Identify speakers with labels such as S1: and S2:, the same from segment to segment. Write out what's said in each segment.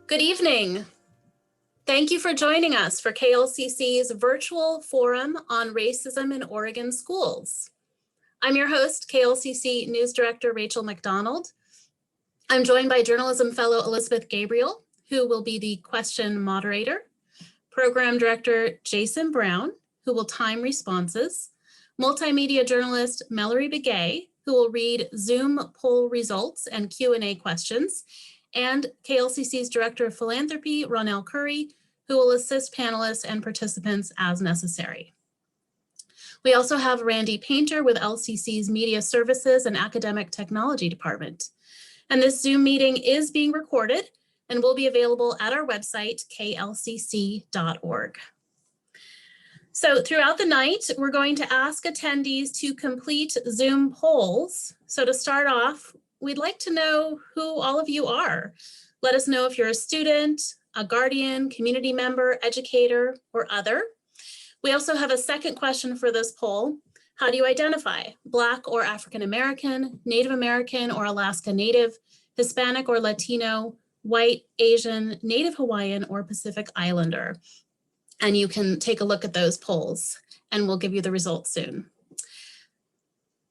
S1: Good evening. Thank you for joining us for KLCC's virtual forum on racism in Oregon schools. I'm your host, KLCC News Director Rachel McDonald. I'm joined by journalism fellow Elizabeth Gabriel, who will be the question moderator, program director Jason Brown, who will time responses, multimedia journalist Mallory Begay, who will read Zoom poll results and Q&A questions, and KLCC's Director of Philanthropy, Ronell Curry, who will assist panelists and participants as necessary. We also have Randy Painter with LCC's Media Services and Academic Technology Department. And this Zoom meeting is being recorded and will be available at our website, klcc.org. So throughout the night, we're going to ask attendees to complete Zoom polls. So to start off, we'd like to know who all of you are. Let us know if you're a student, a guardian, community member, educator, or other. We also have a second question for this poll. How do you identify? Black or African American, Native American or Alaska Native, Hispanic or Latino, white, Asian, Native Hawaiian, or Pacific Islander? And you can take a look at those polls and we'll give you the results soon.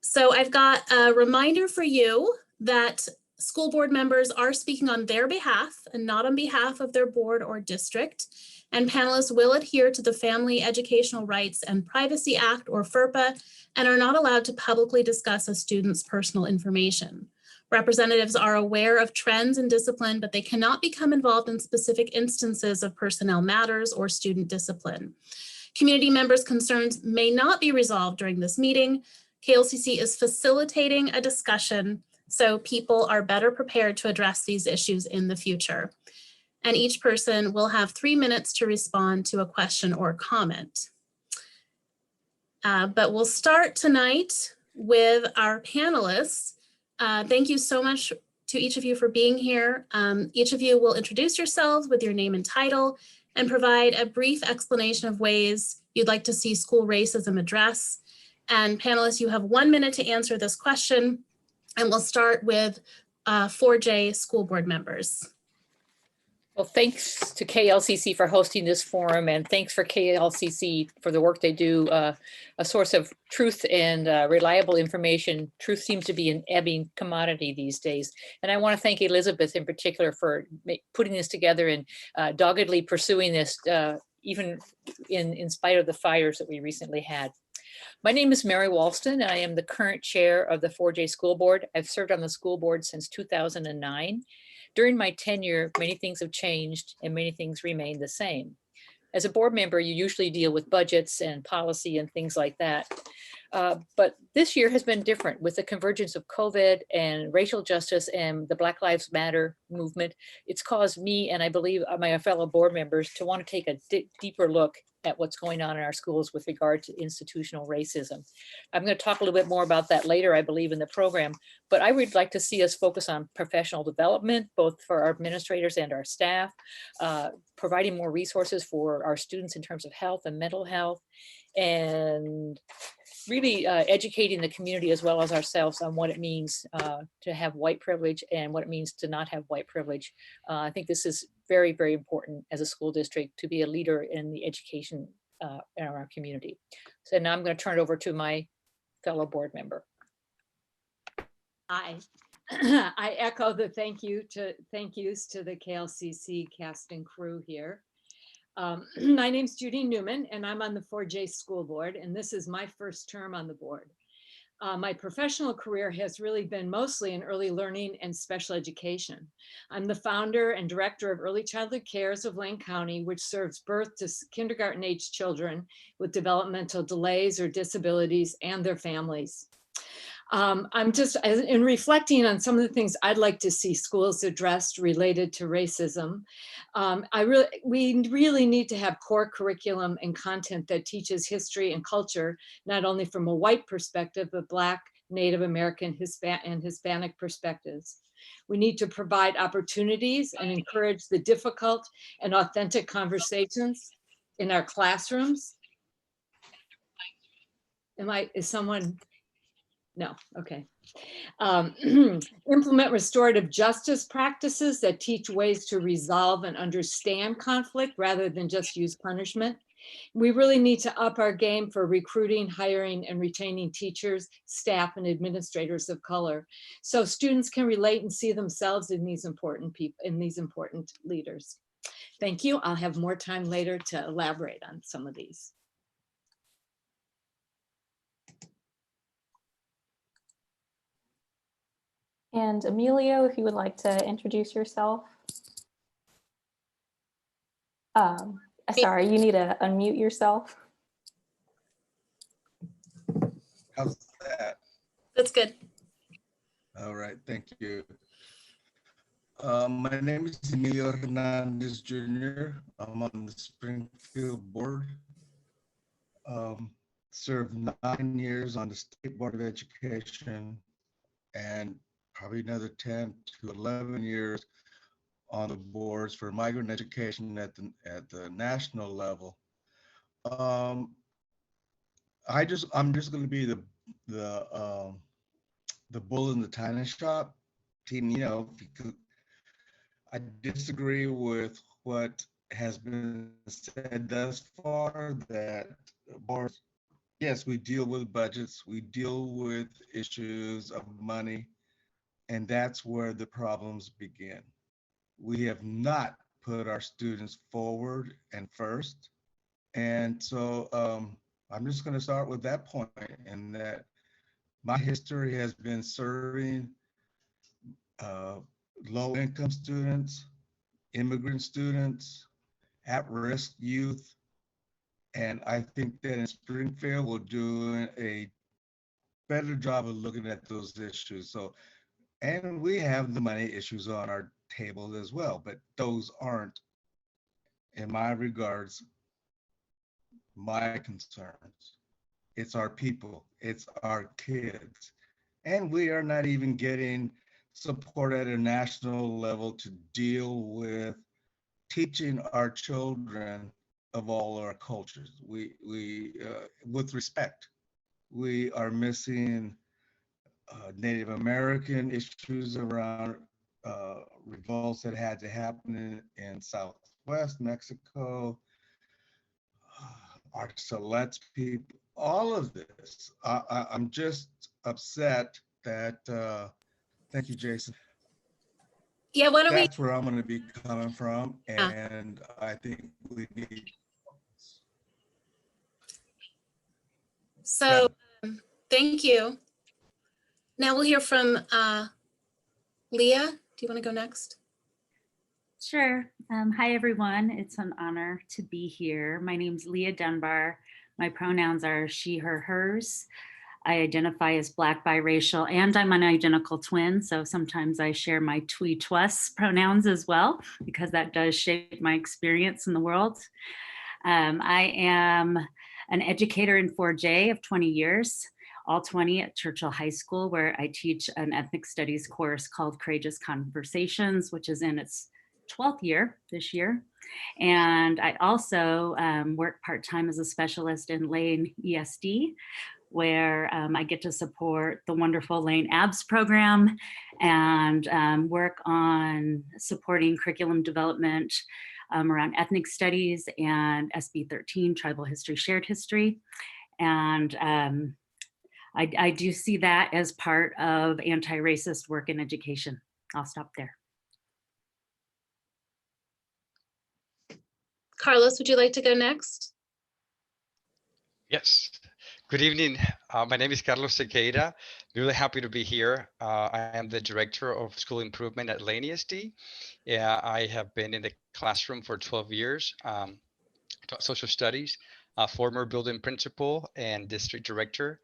S1: So I've got a reminder for you that school board members are speaking on their behalf and not on behalf of their board or district. And panelists will adhere to the Family Educational Rights and Privacy Act, or FERPA, and are not allowed to publicly discuss a student's personal information. Representatives are aware of trends in discipline, but they cannot become involved in specific instances of personnel matters or student discipline. Community members' concerns may not be resolved during this meeting. KLCC is facilitating a discussion so people are better prepared to address these issues in the future. And each person will have 3 minutes to respond to a question or comment. But we'll start tonight with our panelists. Thank you so much to each of you for being here. Each of you will introduce yourselves with your name and title and provide a brief explanation of ways you'd like to see school racism addressed. And panelists, you have 1 minute to answer this question. And we'll start with 4J school board members.
S2: Well, thanks to KLCC for hosting this forum, and thanks for KLCC for the work they do, a source of truth and reliable information. Truth seems to be an ebbing commodity these days. And I want to thank Elizabeth in particular for putting this together and doggedly pursuing this, even in spite of the fires that we recently had. My name is Mary Walston, and I am the current chair of the 4J School Board. I've served on the school board since 2009. During my tenure, many things have changed and many things remain the same. As a board member, you usually deal with budgets and policy and things like that. But this year has been different with the convergence of COVID and racial justice and the Black Lives Matter movement. It's caused me, and I believe my fellow board members, to want to take a deeper look at what's going on in our schools with regard to institutional racism. I'm going to talk a little bit more about that later, I believe, in the program, but I would like to see us focus on professional development, both for our administrators and our staff, providing more resources for our students in terms of health and mental health, and really educating the community as well as ourselves on what it means to have white privilege and what it means to not have white privilege. I think this is very, very important as a school district to be a leader in the education in our community. So now I'm going to turn it over to my fellow board member.
S3: Hi. I echo the thank yous to the KLCC cast and crew here. My name's Judy Newman, and I'm on the 4J School Board, and this is my first term on the board. My professional career has really been mostly in early learning and special education. I'm the founder and director of Early Childhood Cares of Lane County, which serves birth to kindergarten age children with developmental delays or disabilities and their families. I'm just, in reflecting on some of the things I'd like to see schools addressed related to racism, we really need to have core curriculum and content that teaches history and culture, not only from a white perspective, but Black, Native American, and Hispanic perspectives. We need to provide opportunities and encourage the difficult and authentic conversations in our classrooms. Is someone No, okay. Implement restorative justice practices that teach ways to resolve and understand conflict rather than just use punishment. We really need to up our game for recruiting, hiring, and retaining teachers, staff, and administrators of color, so students can relate and see themselves in these important people, in these important leaders. Thank you. I'll have more time later to elaborate on some of these.
S4: And Emilio, if you would like to introduce yourself. Sorry, you need to unmute yourself.
S5: How's that?
S1: That's good.
S5: All right, thank you. My name is Emilio Hernandez Jr. I'm on the Springfield board. Served 9 years on the State Board of Education and probably another 10 to 11 years on the boards for migrant education at the national level. I'm just going to be the bull in the china shop. Team, you know, because I disagree with what has been said thus far, that boards, yes, we deal with budgets, we deal with issues of money, and that's where the problems begin. We have not put our students forward and first. And so I'm just going to start with that point, and that my history has been serving low-income students, immigrant students, at-risk youth. And I think that in Springfield, we're doing a better job of looking at those issues. So, and we have the money issues on our table as well, but those aren't, in my regards, my concerns. It's our people, it's our kids. And we are not even getting support at a national level to deal with teaching our children of all our cultures. We with respect, we are missing Native American issues around revolts that had to happen in Southwest Mexico, our Celeste people, all of this. I'm just upset that, thank you, Jason.
S1: Yeah, why don't we?
S5: That's where I'm going to be coming from, and I think we need.
S1: So thank you. Now we'll hear from Leah. Do you want to go next?
S6: Sure. Hi, everyone. It's an honor to be here. My name's Leah Dunbar. My pronouns are she, her, hers. I identify as Black, biracial, and I'm an identical twin. So sometimes I share my twee, twas pronouns as well, because that does shape my experience in the world. I am an educator in 4J of 20 years, all 20 at Churchill High School, where I teach an ethnic studies course called Courageous Conversations, which is in its 12th year this year. And I also work part-time as a specialist in Lane ESD, where I get to support the wonderful Lane ABS program and work on supporting curriculum development around ethnic studies and SB 13, tribal history, shared history. And I do see that as part of anti-racist work in education. I'll stop there.
S1: Carlos, would you like to go next?
S7: Yes. Good evening. My name is Carlos Sequeira. Really happy to be here. I am the Director of School Improvement at Lane ESD. Yeah, I have been in the classroom for 12 years, taught social studies, former building principal and district director.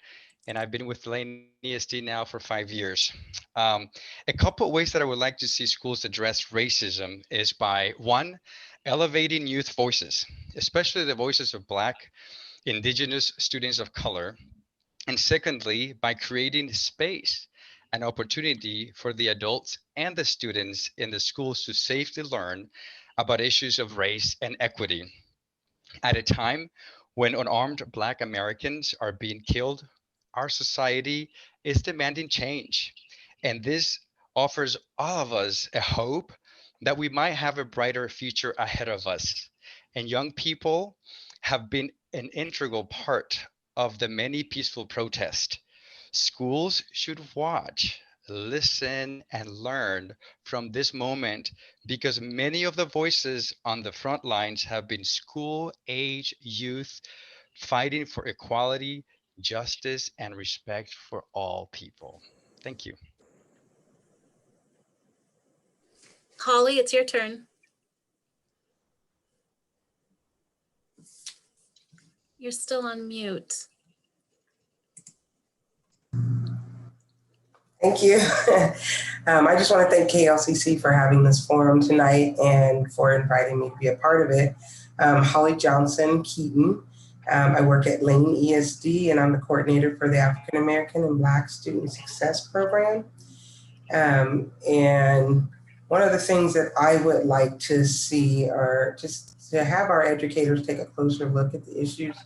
S7: And I've been with Lane ESD now for 5 years. A couple of ways that I would like to see schools address racism is by, one, elevating youth voices, especially the voices of Black, Indigenous students of color. And secondly, by creating space and opportunity for the adults and the students in the schools to safely learn about issues of race and equity at a time when unarmed Black Americans are being killed, our society is demanding change. And this offers all of us a hope that we might have a brighter future ahead of us. And young people have been an integral part of the many peaceful protests. Schools should watch, listen, and learn from this moment because many of the voices on the front lines have been school-age youth fighting for equality, justice, and respect for all people. Thank you.
S1: Holly, it's your turn. You're still on mute.
S8: Thank you. I just want to thank KLCC for having this forum tonight and for inviting me to be a part of it. Holly Johnson Keaton. I work at Lane ESD and I'm the coordinator for the African American and Black Student Success Program. And one of the things that I would like to see are just to have our educators take a closer look at the issues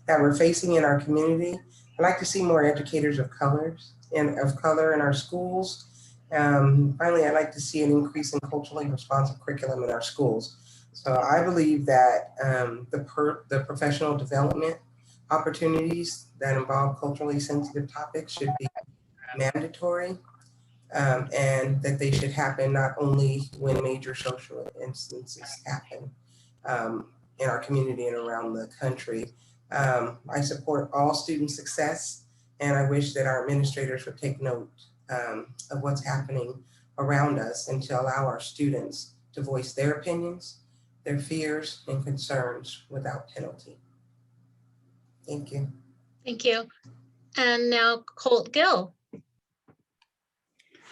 S8: that we're facing in our community. I'd like to see more educators of color in our schools. Finally, I'd like to see an increase in culturally responsive curriculum in our schools. So I believe that the professional development opportunities that involve culturally sensitive topics should be mandatory, and that they should happen not only when major social instances happen in our community and around the country. I support all student success, and I wish that our administrators would take note of what's happening around us and to allow our students to voice their opinions, their fears and concerns without penalty. Thank you.
S1: Thank you. And now Colt Gill.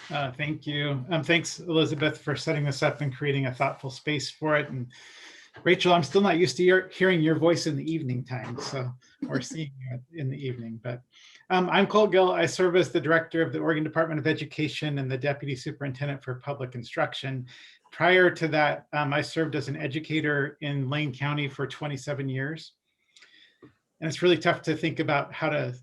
S9: Thank you. Thanks, Elizabeth, for setting this up and creating a thoughtful space for it. And Rachel, I'm still not used to hearing your voice in the evening time, so or seeing you in the evening. But I'm Colt Gill. I serve as the director of the Oregon Department of Education and the deputy superintendent for public instruction. Prior to that, I served as an educator in Lane County for 27 years. And it's really tough to think about how to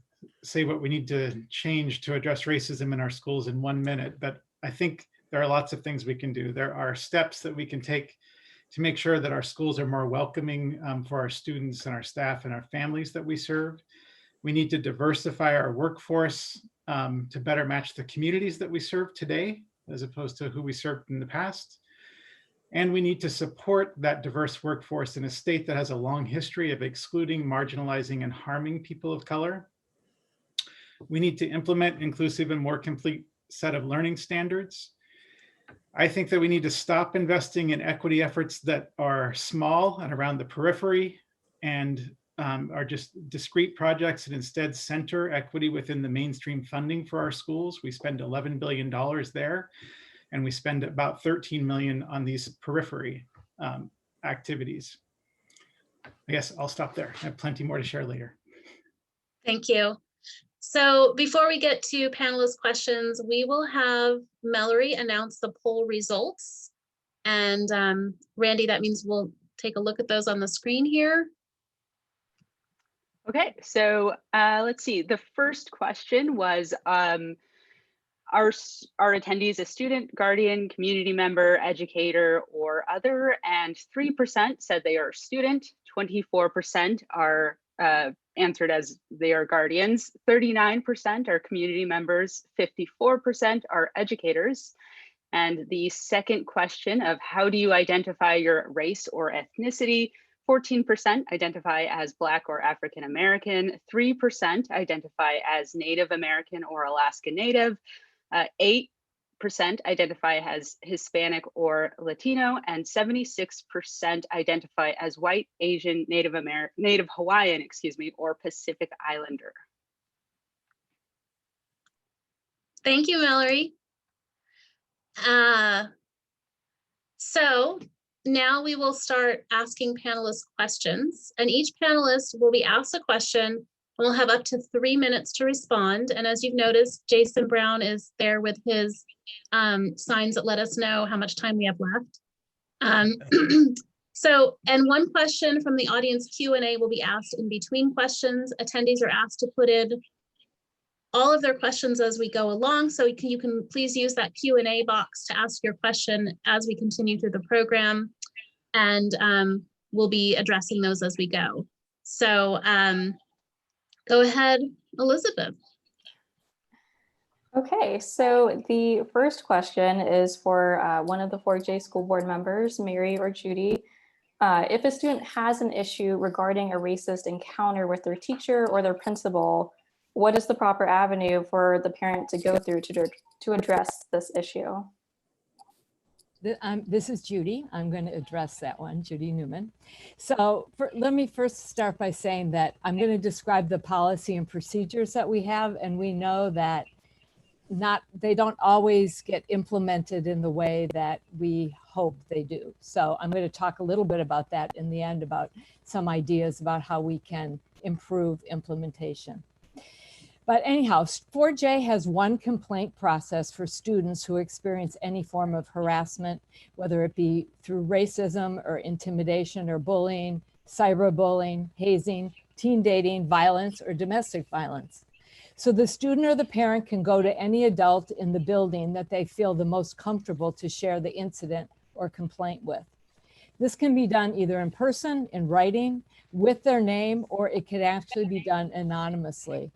S9: say what we need to change to address racism in our schools in 1 minute, but I think there are lots of things we can do. There are steps that we can take to make sure that our schools are more welcoming for our students and our staff and our families that we serve. We need to diversify our workforce to better match the communities that we serve today, as opposed to who we served in the past. And we need to support that diverse workforce in a state that has a long history of excluding, marginalizing, and harming people of color. We need to implement inclusive and more complete set of learning standards. I think that we need to stop investing in equity efforts that are small and around the periphery and are just discrete projects and instead center equity within the mainstream funding for our schools. We spend $11 billion there, and we spend about 13 million on these periphery activities. I guess I'll stop there. I have plenty more to share later.
S1: Thank you. So before we get to panelist questions, we will have Mallory announce the poll results. And Randy, that means we'll take a look at those on the screen here.
S10: Okay, so let's see. The first question was, are attendees a student, guardian, community member, educator, or other? And 3% said they are a student, 24% are answered as they are guardians, 39% are community members, 54% are educators. And the second question of how do you identify your race or ethnicity? 14% identify as Black or African American, 3% identify as Native American or Alaska Native, 8% identify as Hispanic or Latino, and 76% identify as White, Asian, Native Hawaiian, or Pacific Islander.
S1: Thank you, Mallory. So now we will start asking panelists questions, and each panelist will be asked a question. We'll have up to 3 minutes to respond. And as you've noticed, Jason Brown is there with his signs that let us know how much time we have left. And one question from the audience Q&A will be asked in between questions. Attendees are asked to put in all of their questions as we go along. So you can please use that Q&A box to ask your question as we continue through the program. And we'll be addressing those as we go. So go ahead, Elizabeth.
S4: Okay, so the first question is for one of the 4J school board members, Mary or Judy. If a student has an issue regarding a racist encounter with their teacher or their principal, what is the proper avenue for the parent to go through to address this issue?
S3: This is Judy. I'm going to address that one, Judy Newman. So let me first start by saying that I'm going to describe the policy and procedures that we have, and we know that they don't always get implemented in the way that we hope they do. So I'm going to talk a little bit about that in the end, about some ideas about how we can improve implementation. But anyhow, 4J has one complaint process for students who experience any form of harassment, whether it be through racism or intimidation or bullying, cyberbullying, hazing, teen dating, violence, or domestic violence. So the student or the parent can go to any adult in the building that they feel the most comfortable to share the incident or complaint with. This can be done either in person, in writing, with their name, or it could actually be done anonymously.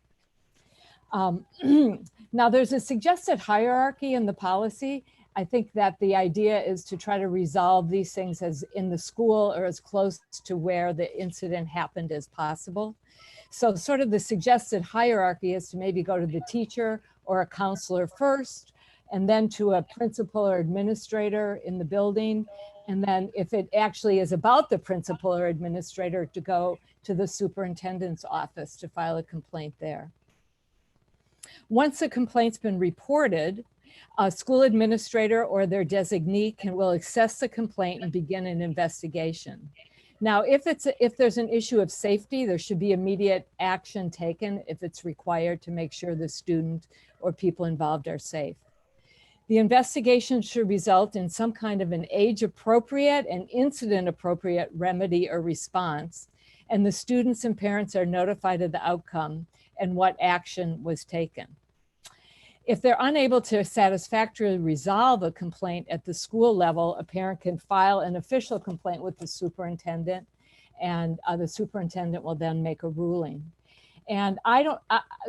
S3: Now there's a suggested hierarchy in the policy. I think that the idea is to try to resolve these things as in the school or as close to where the incident happened as possible. So sort of the suggested hierarchy is to maybe go to the teacher or a counselor first, and then to a principal or administrator in the building. And then if it actually is about the principal or administrator, to go to the superintendent's office to file a complaint there. Once a complaint's been reported, a school administrator or their designee will assess the complaint and begin an investigation. Now, if there's an issue of safety, there should be immediate action taken if it's required to make sure the student or people involved are safe. The investigation should result in some kind of an age-appropriate and incident-appropriate remedy or response, and the students and parents are notified of the outcome and what action was taken. If they're unable to satisfactorily resolve a complaint at the school level, a parent can file an official complaint with the superintendent, and the superintendent will then make a ruling. And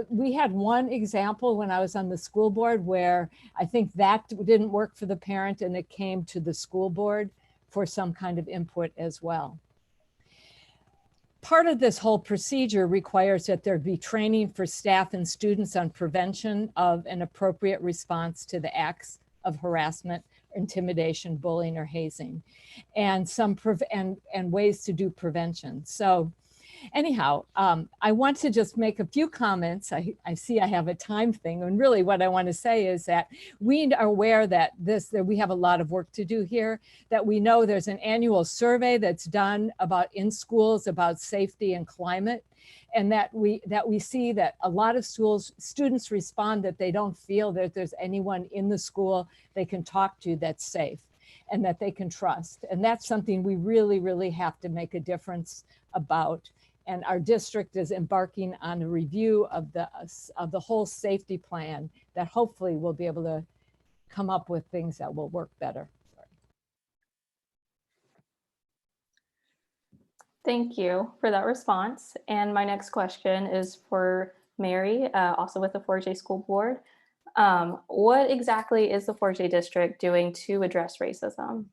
S3: we had one example when I was on the school board where I think that didn't work for the parent, and it came to the school board for some kind of input as well. Part of this whole procedure requires that there be training for staff and students on prevention of an appropriate response to the acts of harassment, intimidation, bullying, or hazing, and ways to do prevention. So anyhow, I want to just make a few comments. I see I have a time thing, and really what I want to say is that we are aware that we have a lot of work to do here, that we know there's an annual survey that's done in schools about safety and climate, and that we see that a lot of students respond that they don't feel that there's anyone in the school they can talk to that's safe and that they can trust. And that's something we really, really have to make a difference about. And our district is embarking on a review of the whole safety plan that hopefully we'll be able to come up with things that will work better.
S4: Thank you for that response. And my next question is for Mary, also with the 4J School Board. What exactly is the 4J district doing to address racism?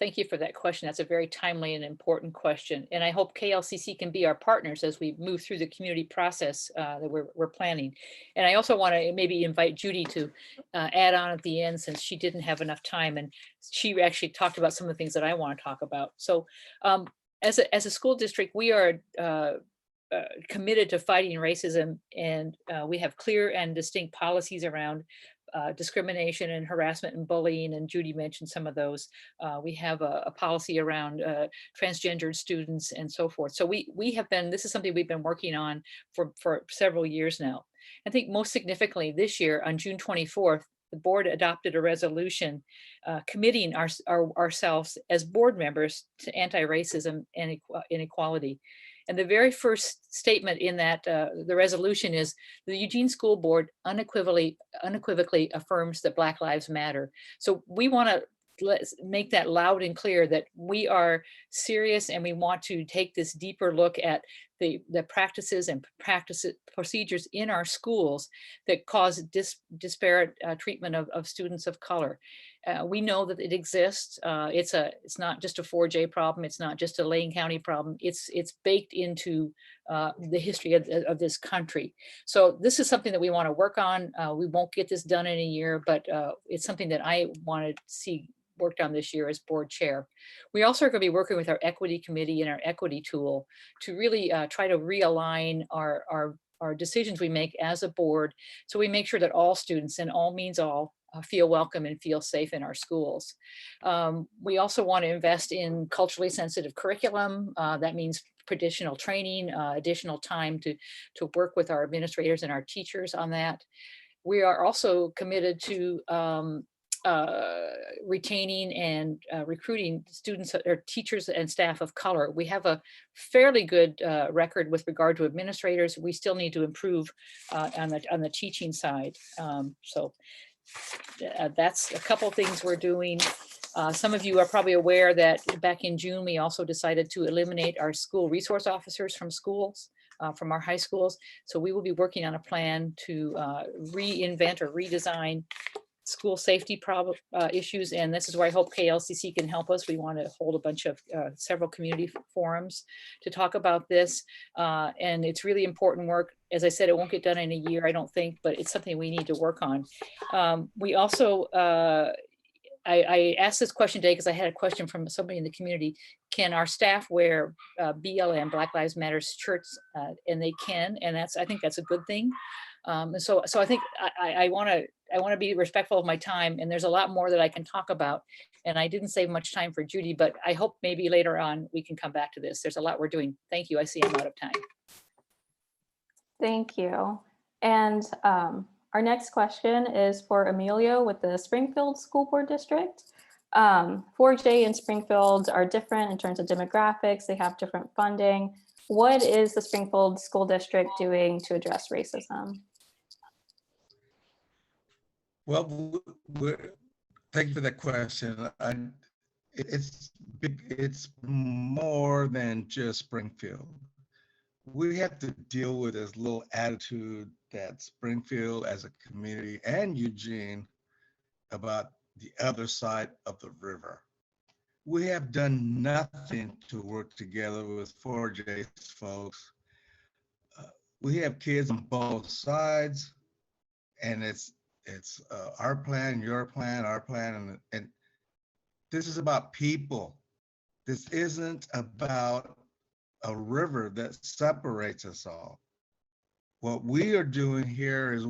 S2: Thank you for that question. That's a very timely and important question. And I hope KLCC can be our partners as we move through the community process that we're planning. And I also want to maybe invite Judy to add on at the end, since she didn't have enough time. And she actually talked about some of the things that I want to talk about. So as a school district, we are committed to fighting racism, and we have clear and distinct policies around discrimination and harassment and bullying, and Judy mentioned some of those. We have a policy around transgendered students and so forth. So this is something we've been working on for several years now. I think most significantly this year, on June 24th, the board adopted a resolution committing ourselves as board members to anti-racism and inequality. And the very first statement in that, the resolution is the Eugene School Board unequivocally affirms that Black Lives Matter. So we want to let's make that loud and clear that we are serious and we want to take this deeper look at the practices and procedures in our schools that cause disparate treatment of students of color. We know that it exists. It's not just a 4J problem. It's not just a Lane County problem. It's baked into the history of this country. So this is something that we want to work on. We won't get this done in a year, but it's something that I want to see worked on this year as board chair. We also are going to be working with our equity committee and our equity tool to really try to realign our decisions we make as a board, so we make sure that all students, and all means all, feel welcome and feel safe in our schools. We also want to invest in culturally sensitive curriculum. That means additional training, additional time to work with our administrators and our teachers on that. We are also committed to retaining and recruiting students or teachers and staff of color. We have a fairly good record with regard to administrators. We still need to improve on the teaching side. So that's a couple things we're doing. Some of you are probably aware that back in June, we also decided to eliminate our school resource officers from schools. From our high schools. So we will be working on a plan to reinvent or redesign school safety issues, and this is where I hope KLCC can help us. We want to hold a bunch of several community forums to talk about this, and it's really important work. As I said, it won't get done in a year, I don't think, but it's something we need to work on. We also, I asked this question today because I had a question from somebody in the community. Can our staff wear BLM, Black Lives Matter shirts? And they can, and I think that's a good thing. So I think I want to be respectful of my time, and there's a lot more that I can talk about. And I didn't save much time for Judy, but I hope maybe later on we can come back to this. There's a lot we're doing. Thank you. I see I'm out of time.
S4: Thank you. And our next question is for Emilio with the Springfield School Board District. 4J and Springfield are different in terms of demographics. They have different funding. What is the Springfield School District doing to address racism?
S5: Well, thank you for that question. It's big. It's more than just Springfield. We have to deal with this little attitude that Springfield as a community and Eugene about the other side of the river. We have done nothing to work together with 4J folks. We have kids on both sides, and it's our plan, your plan, our plan, and this is about people. This isn't about a river that separates us all. What we are doing here is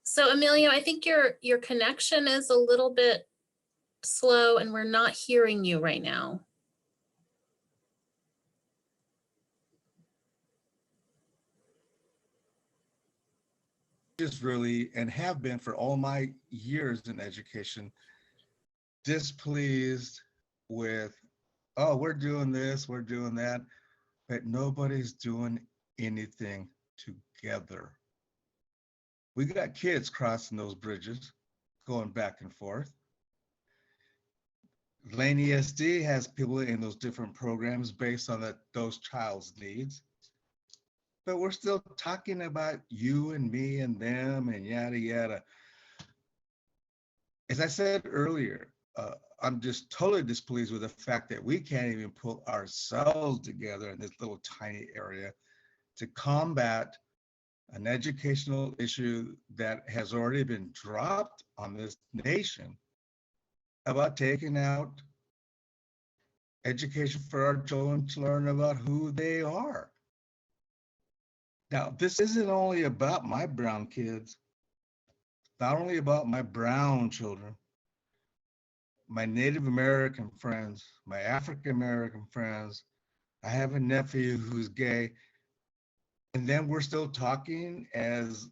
S1: So Emilio, I think your connection is a little bit slow and we're not hearing you right now.
S5: just really, and have been for all my years in education, displeased with, oh, we're doing this, we're doing that, but nobody's doing anything together. We got kids crossing those bridges, going back and forth. Lane ESD has people in those different programs based on those child's needs. But we're still talking about you and me and them and yada, yada. As I said earlier, I'm just totally displeased with the fact that we can't even pull ourselves together in this little tiny area to combat an educational issue that has already been dropped on this nation about taking out education for our children to learn about who they are. Now, this isn't only about my brown kids, not only about my brown children, my Native American friends, my African American friends. I have a nephew who's gay. And then we're still talking as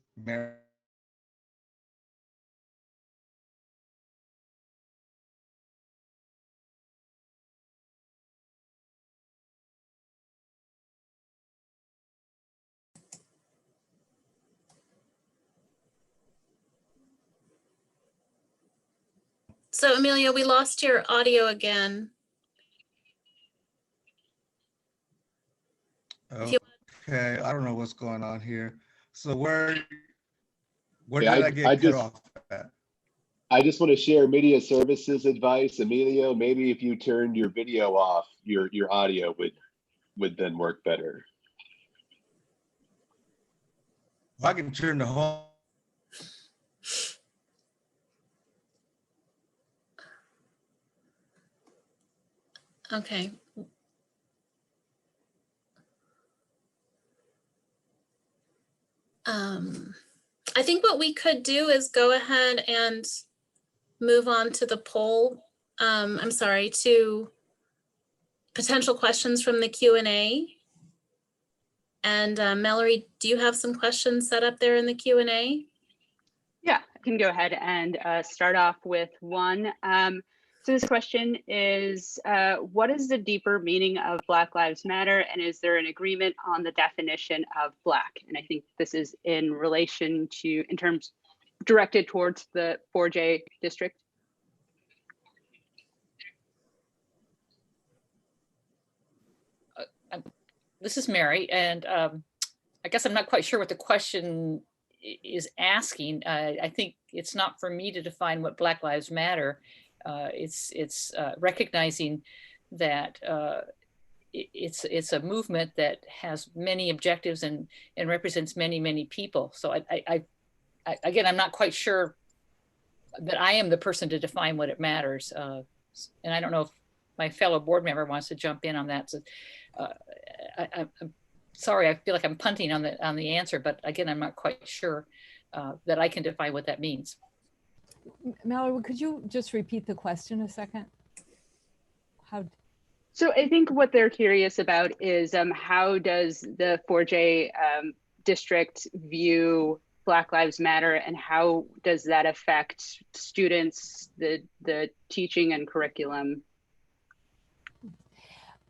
S1: So Amelia, we lost your audio again. If you-
S5: Okay, I don't know what's going on here. So where
S11: Yeah,
S5: did I get cut off at?
S11: I just want to share media services advice. Emilio, maybe if you turned your video off, your audio would then work better.
S5: I can turn the home.
S1: Okay. I think what we could do is go ahead and move on to the poll. I'm sorry, to potential questions from the Q&A. And Mallory, do you have some questions set up there in the Q&A?
S10: Yeah, I can go ahead and start off with one. So this question is, what is the deeper meaning of Black Lives Matter, and is there an agreement on the definition of Black? And I think this is in relation to, in terms directed towards the 4J district.
S2: This is Mary, and I guess I'm not quite sure what the question is asking. I think it's not for me to define what Black Lives Matter. It's recognizing that it's a movement that has many objectives and represents many people. So I again, I'm not quite sure that I am the person to define what it matters. And I don't know if my fellow board member wants to jump in on that. So I'm sorry, I feel like I'm punting on the answer, but again, I'm not quite sure that I can define what that means.
S3: Mallory, could you just repeat the question a second?
S10: So I think what they're curious about is how does the 4J district view Black Lives Matter, and how does that affect students, the teaching and curriculum?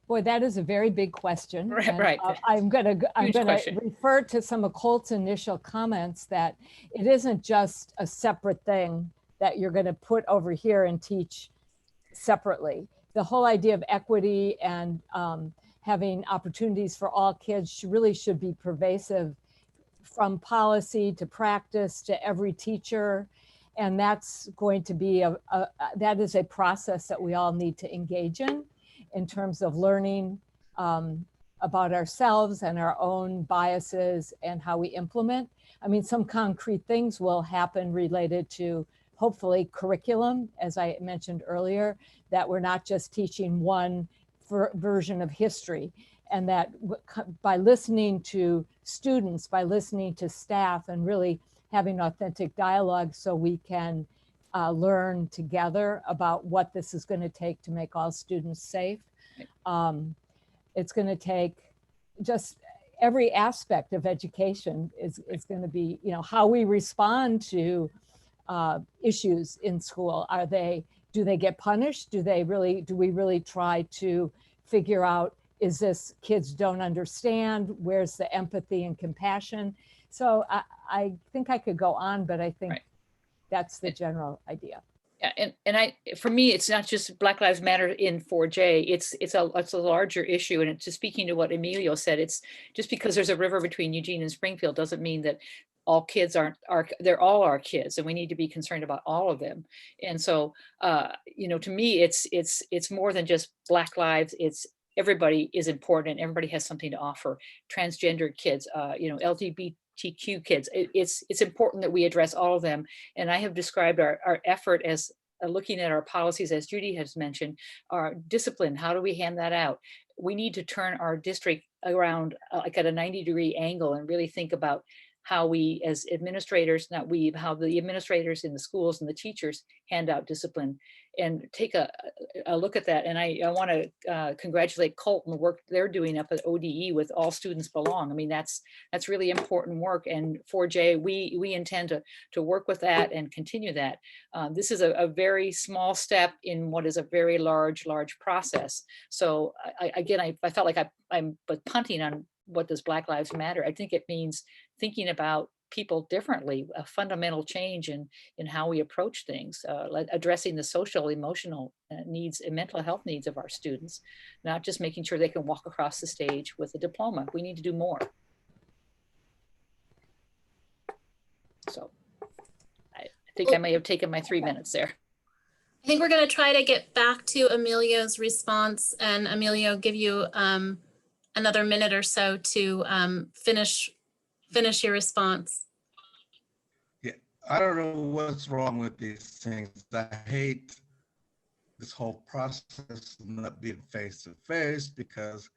S3: Boy, that is a very big question.
S2: Right,
S3: and,
S2: right.
S3: I'm gonna
S2: question.
S3: refer to some of Colt's initial comments that it isn't just a separate thing that you're gonna put over here and teach separately. The whole idea of equity and having opportunities for all kids really should be pervasive from policy to practice to every teacher. And that's going to be that is a process that we all need to engage in terms of learning about ourselves and our own biases and how we implement. I mean, some concrete things will happen related to hopefully curriculum, as I mentioned earlier, that we're not just teaching one version of history, and that by listening to students, by listening to staff, and really having authentic dialogue so we can learn together about what this is going to take to make all students safe. It's going to take just every aspect of education is going to be, you know, how we respond to issues in school. Do they get punished? Do we really try to figure out, is this kids don't understand? Where's the empathy and compassion? So I think I could go on, but I think that's the general idea.
S2: Yeah, and for me, it's not just Black Lives Matter in 4J. It's a larger issue, and just speaking to what Emilio said, it's just because there's a river between Eugene and Springfield doesn't mean that all kids they're all our kids, and we need to be concerned about all of them. And so, you know, to me, it's more than just Black lives. It's everybody is important, and everybody has something to offer. Transgender kids, you know, LGBTQ kids. It's important that we address all of them. And I have described our effort as looking at our policies, as Judy has mentioned, our discipline. How do we hand that out? We need to turn our district around like at a 90-degree angle and really think about how we as administrators, how the administrators in the schools and the teachers hand out discipline, and take a look at that. And I want to congratulate Colt and the work they're doing up at ODE with All Students Belong. I mean, that's really important work. And 4J, we intend to work with that and continue that. This is a very small step in what is a very large process. So I felt like I'm punting on what does Black Lives Matter. I think it means thinking about people differently, a fundamental change in how we approach things, addressing the social, emotional needs and mental health needs of our students, not just making sure they can walk across the stage with a diploma. We need to do more. So I think I may have taken my 3 minutes there.
S1: I think we're going to try to get back to Emilio's response, and Emilio, give you another minute or so to finish your response.
S5: Yeah, I don't know what's wrong with these things. I hate this whole process of not being face to face because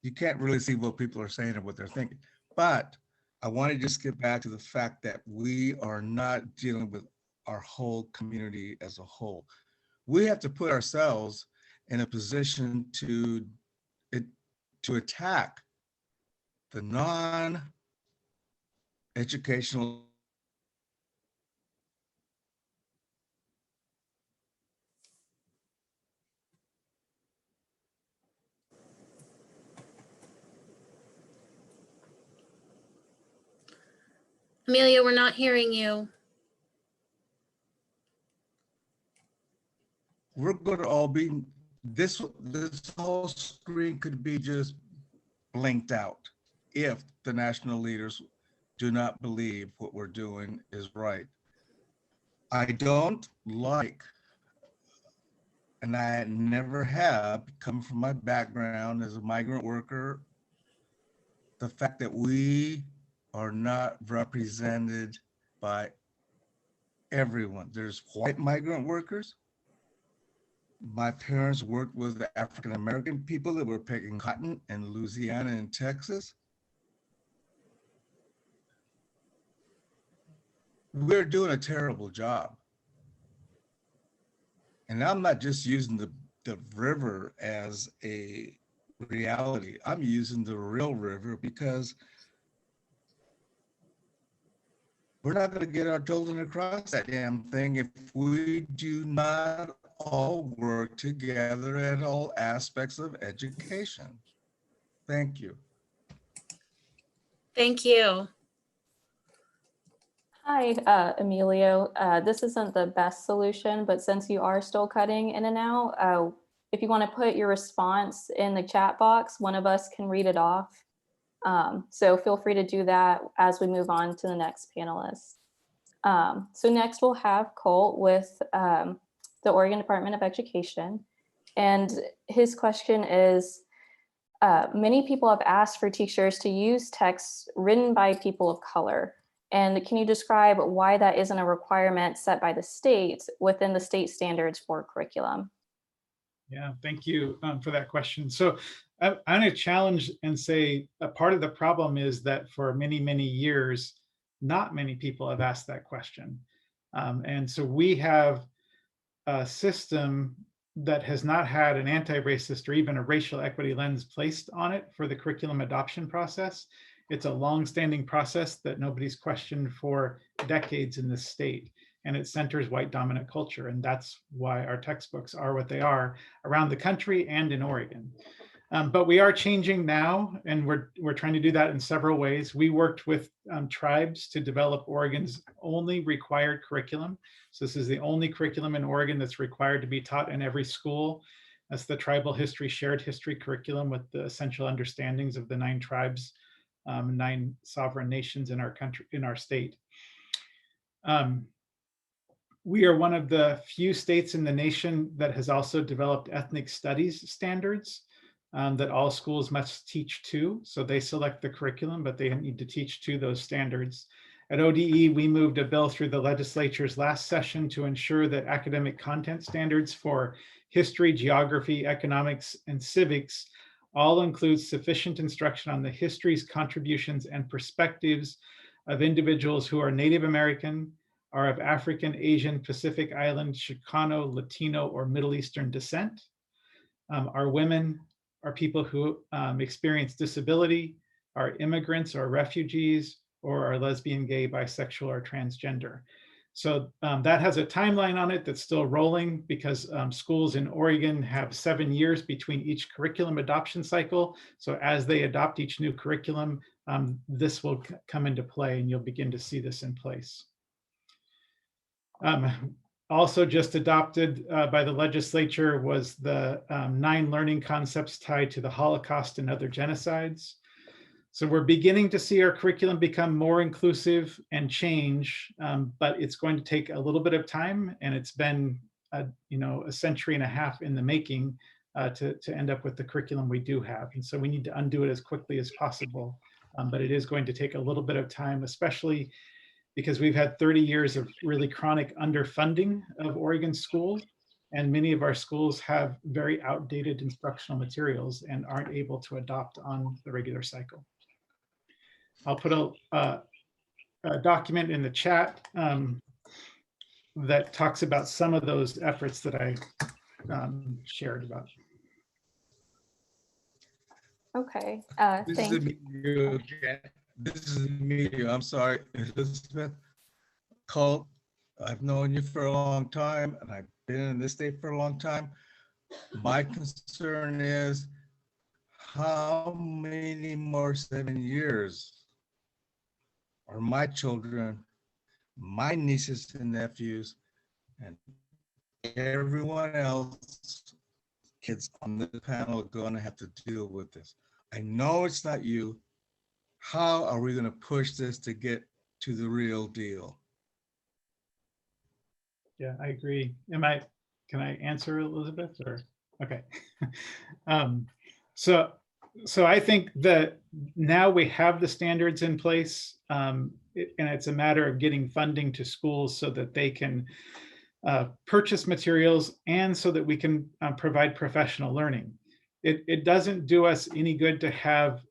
S5: you can't really see what people are saying or what they're thinking. But I want to just get back to the fact that we are not dealing with our whole community as a whole. We have to put ourselves in a position to attack the non-educational
S1: Emilio, we're not hearing you.
S5: we're going to all be, this whole screen could be just blinked out if the national leaders do not believe what we're doing is right. I don't like, and I never have, come from my background as a migrant worker, the fact that we are not represented by everyone. There's white migrant workers. My parents worked with the African-American people that were picking cotton in Louisiana and Texas. We're doing a terrible job. And I'm not just using the river as a reality. I'm using the real river because we're not going to get our children across that damn thing if we do not all work together at all aspects of education. Thank you.
S1: Thank you.
S4: Hi, Emilio. This isn't the best solution, but since you are still cutting in and out, if you want to put your response in the chat box, one of us can read it off. So feel free to do that as we move on to the next panelist. So next we'll have Colt with the Oregon Department of Education. And his question is, many people have asked for teachers to use texts written by people of color. And can you describe why that isn't a requirement set by the state within the state standards for curriculum?
S9: Yeah, thank you for that question. So I'm going to challenge and say a part of the problem is that for many, many years, not many people have asked that question. And so we have a system that has not had an anti-racist or even a racial equity lens placed on it for the curriculum adoption process. It's a long-standing process that nobody's questioned for decades in this state, and it centers white dominant culture. And that's why our textbooks are what they are around the country and in Oregon. But we are changing now, and we're trying to do that in several ways. We worked with tribes to develop Oregon's only required curriculum. So this is the only curriculum in Oregon that's required to be taught in every school. That's the Tribal History Shared History curriculum with the essential understandings of the 9 tribes, 9 sovereign nations in our country, in our state. We are one of the few states in the nation that has also developed ethnic studies standards that all schools must teach to. So they select the curriculum, but they need to teach to those standards. At ODE, we moved a bill through the legislature's last session to ensure that academic content standards for history, geography, economics, and civics all include sufficient instruction on the histories, contributions, and perspectives of individuals who are Native American, are of African, Asian, Pacific Island, Chicano, Latino, or Middle Eastern descent, are women, are people who experience disability, are immigrants or refugees, or are lesbian, gay, bisexual, or transgender. So that has a timeline on it that's still rolling because schools in Oregon have 7 years between each curriculum adoption cycle. So as they adopt each new curriculum, this will come into play and you'll begin to see this in place. Also just adopted by the legislature was the 9 learning concepts tied to the Holocaust and other genocides. So we're beginning to see our curriculum become more inclusive and change, but it's going to take a little bit of time, and it's been a century and a half in the making to end up with the curriculum we do have. And so we need to undo it as quickly as possible, but it is going to take a little bit of time, especially because we've had 30 years of really chronic underfunding of Oregon schools, and many of our schools have very outdated instructional materials and aren't able to adopt on the regular cycle. I'll put a document in the chat that talks about some of those efforts that I shared about.
S4: Okay,
S5: This
S4: thank
S5: is
S4: you.
S5: Emilio again. This is Emilio. I'm sorry, Elizabeth. Colt, I've known you for a long time, and I've been in this state for a long time. My concern is how many more 7 years are my children, my nieces and nephews, and everyone else, kids on the panel, are going to have to deal with this. I know it's not you. How are we going to push this to get to the real deal?
S9: Yeah, I agree. Can I answer, Elizabeth, or, okay. So I think that now we have the standards in place, and it's a matter of getting funding to schools so that they can purchase materials and so that we can provide professional learning. It doesn't do us any good to have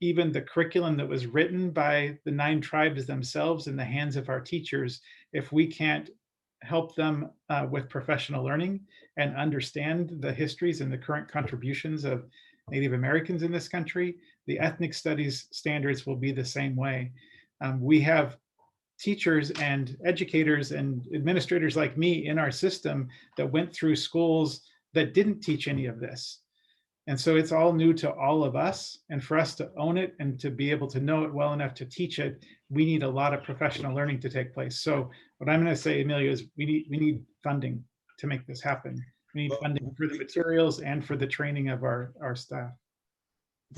S9: even the curriculum that was written by the 9 tribes themselves in the hands of our teachers if we can't help them with professional learning and understand the histories and the current contributions of Native Americans in this country. The ethnic studies standards will be the same way. We have teachers and educators and administrators like me in our system that went through schools that didn't teach any of this. And so it's all new to all of us. And for us to own it and to be able to know it well enough to teach it, we need a lot of professional learning to take place. So what I'm going to say, Emilio, is we need funding to make this happen. We need funding for the materials and for the training of our staff.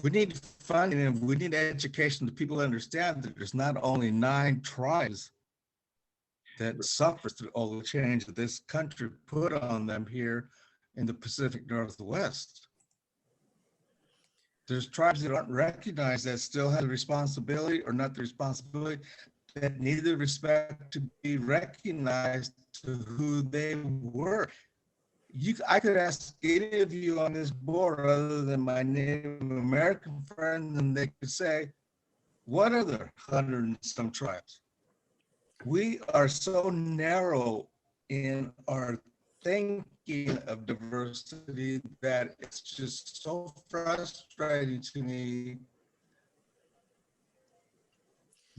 S5: We need funding, and we need education to people understand that there's not only 9 tribes that suffer through all the change that this country put on them here in the Pacific Northwest. There's tribes that aren't recognized that still have the responsibility, or not the responsibility, that need the respect to be recognized to who they were. I could ask any of you on this board other than my Native American friends, and they could say, what are the 100 and some tribes? We are so narrow in our thinking of diversity that it's just so frustrating to me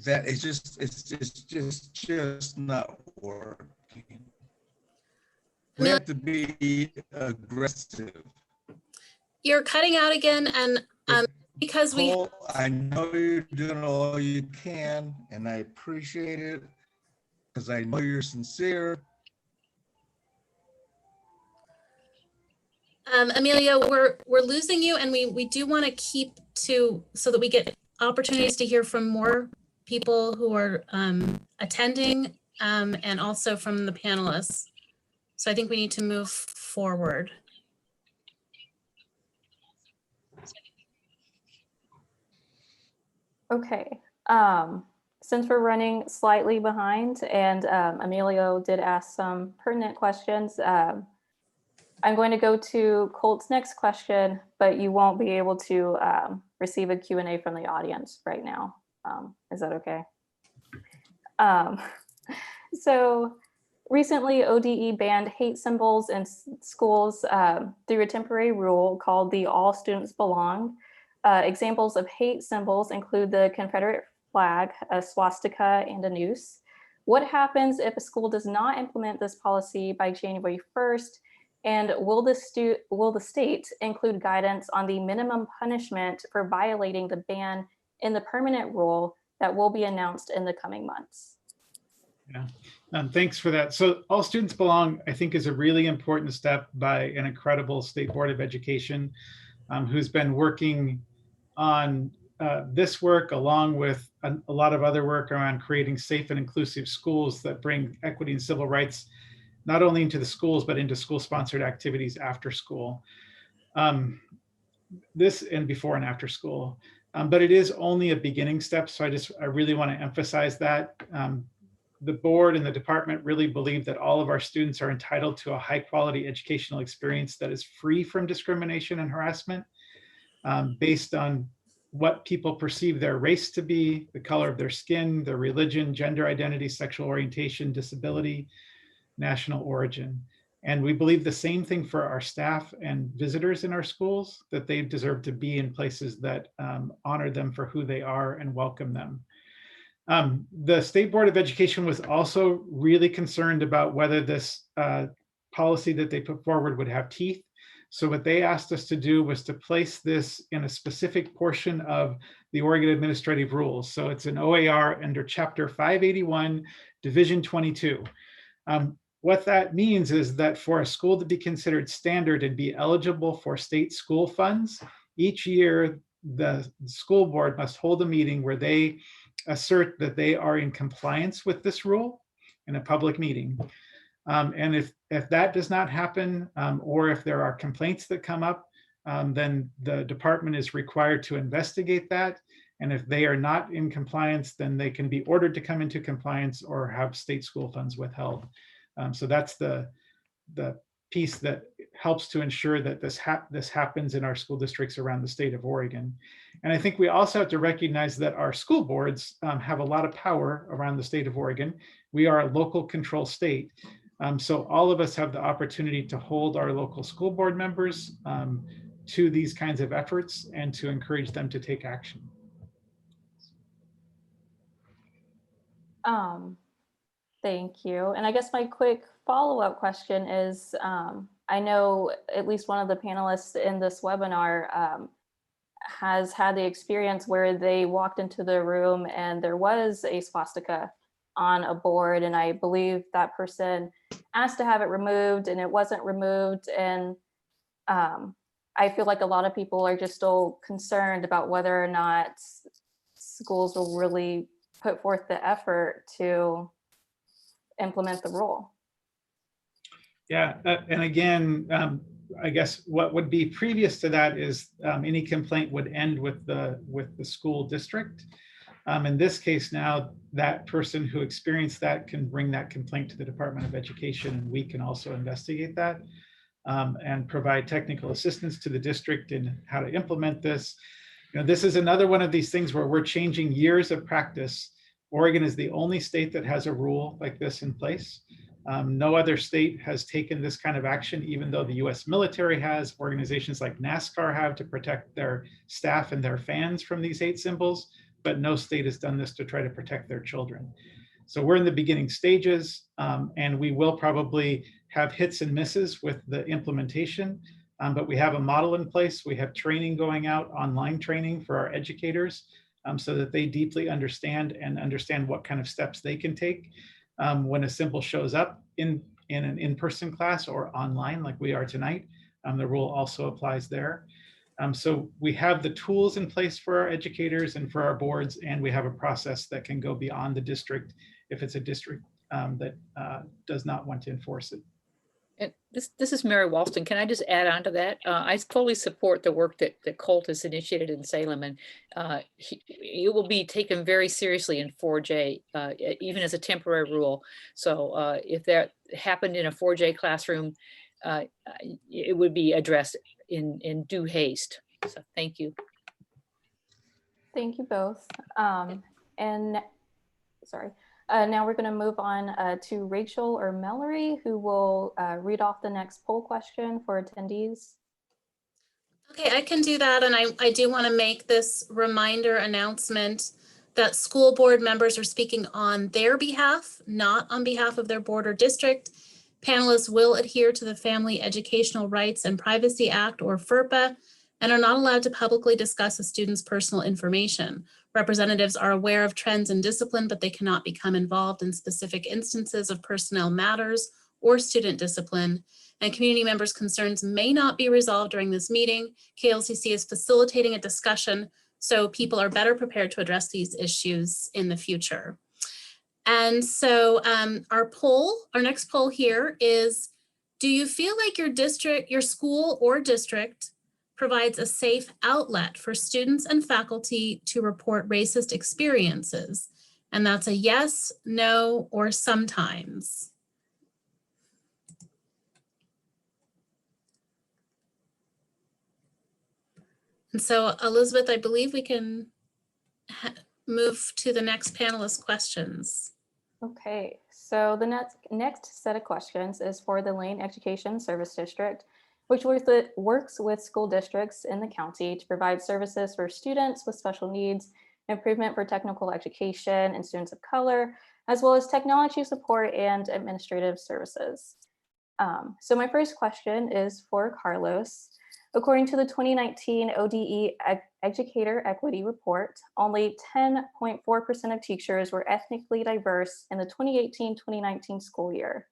S5: that it's just not working. We have to be aggressive.
S1: You're cutting out again, and because we...
S5: Cole, I know you're doing all you can, and I appreciate it, because I know you're sincere.
S1: Amelia, we're losing you, and we do want to keep to, so that we get opportunities to hear from more people who are attending, and also from the panelists. So I think we need to move forward.
S4: Okay, since we're running slightly behind and Emilio did ask some pertinent questions, I'm going to go to Colt's next question, but you won't be able to receive a Q&A from the audience right now. Is that okay? So recently, ODE banned hate symbols in schools through a temporary rule called the All Students Belong. Examples of hate symbols include the Confederate flag, a swastika, and a noose. What happens if a school does not implement this policy by January 1st? And will the state include guidance on the minimum punishment for violating the ban in the permanent rule that will be announced in the coming months.
S9: Yeah, thanks for that. So All Students Belong, I think, is a really important step by an incredible State Board of Education who's been working on this work along with a lot of other work around creating safe and inclusive schools that bring equity and civil rights not only into the schools, but into school-sponsored activities after school. This and before and after school. But it is only a beginning step. So I really want to emphasize that. The board and the department really believe that all of our students are entitled to a high quality educational experience that is free from discrimination and harassment based on what people perceive their race to be, the color of their skin, their religion, gender identity, sexual orientation, disability, national origin. And we believe the same thing for our staff and visitors in our schools, that they deserve to be in places that honor them for who they are and welcome them. The State Board of Education was also really concerned about whether this policy that they put forward would have teeth. So what they asked us to do was to place this in a specific portion of the Oregon Administrative Rules. So it's an OAR under Chapter 581, Division 22. What that means is that for a school to be considered standard and be eligible for state school funds, each year the school board must hold a meeting where they assert that they are in compliance with this rule in a public meeting. And if that does not happen, or if there are complaints that come up, then the department is required to investigate that. And if they are not in compliance, then they can be ordered to come into compliance or have state school funds withheld. So that's the piece that helps to ensure that this happens in our school districts around the state of Oregon. And I think we also have to recognize that our school boards have a lot of power around the state of Oregon. We are a local control state. So all of us have the opportunity to hold our local school board members to these kinds of efforts and to encourage them to take action.
S4: Thank you. And I guess my quick follow-up question is, I know at least one of the panelists in this webinar has had the experience where they walked into the room and there was a swastika on a board, and I believe that person asked to have it removed and it wasn't removed. And I feel like a lot of people are just still concerned about whether or not schools will really put forth the effort to implement the rule.
S9: Yeah, and again, I guess what would be previous to that is any complaint would end with the school district. In this case now, that person who experienced that can bring that complaint to the Department of Education, and we can also investigate that and provide technical assistance to the district in how to implement this. You know, this is another one of these things where we're changing years of practice. Oregon is the only state that has a rule like this in place. No other state has taken this kind of action, even though the US military has, organizations like NASCAR have to protect their staff and their fans from these hate symbols, but no state has done this to try to protect their children. So we're in the beginning stages, and we will probably have hits and misses with the implementation, but we have a model in place. We have training going out, online training for our educators, so that they deeply understand what kind of steps they can take when a symbol shows up in an in-person class or online like we are tonight. The rule also applies there. So we have the tools in place for our educators and for our boards, and we have a process that can go beyond the district if it's a district that does not want to enforce it.
S2: And this is Mary Walston. Can I just add on to that? I fully support the work that Colt has initiated in Salem, and it will be taken very seriously in 4J, even as a temporary rule. So if that happened in a 4J classroom, it would be addressed in due haste. So thank you.
S4: Thank you both. And sorry. Now we're going to move on to Rachel or Mallory, who will read off the next poll question for attendees.
S1: Okay, I can do that. And I do want to make this reminder announcement that school board members are speaking on their behalf, not on behalf of their board or district. Panelists will adhere to the Family Educational Rights and Privacy Act, or FERPA, and are not allowed to publicly discuss a student's personal information. Representatives are aware of trends in discipline, but they cannot become involved in specific instances of personnel matters or student discipline, and community members' concerns may not be resolved during this meeting. KLCC is facilitating a discussion so people are better prepared to address these issues in the future. And so our next poll here is, do you feel like your district, your school or district provides a safe outlet for students and faculty to report racist experiences? And that's a yes, no, or sometimes. And so, Elizabeth, I believe we can move to the next panelist questions.
S4: Okay, so the next set of questions is for the Lane Education Service District, which works with school districts in the county to provide services for students with special needs, improvement for technical education and students of color, as well as technology support and administrative services. So my first question is for Carlos. According to the 2019 ODE Educator Equity Report, only 10.4% of teachers were ethnically diverse in the 2018-2019 school year.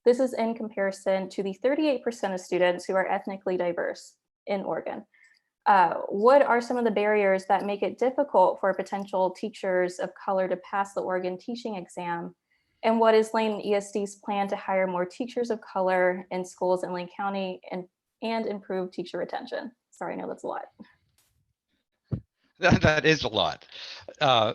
S4: This is in comparison to the 38% of students who are ethnically diverse in Oregon. What are some of the barriers that make it difficult for potential teachers of color to pass the Oregon teaching exam? And what is Lane ESD's plan to hire more teachers of color in schools in Lane County and improve teacher retention? Sorry, I know that's a lot.
S7: That is a lot.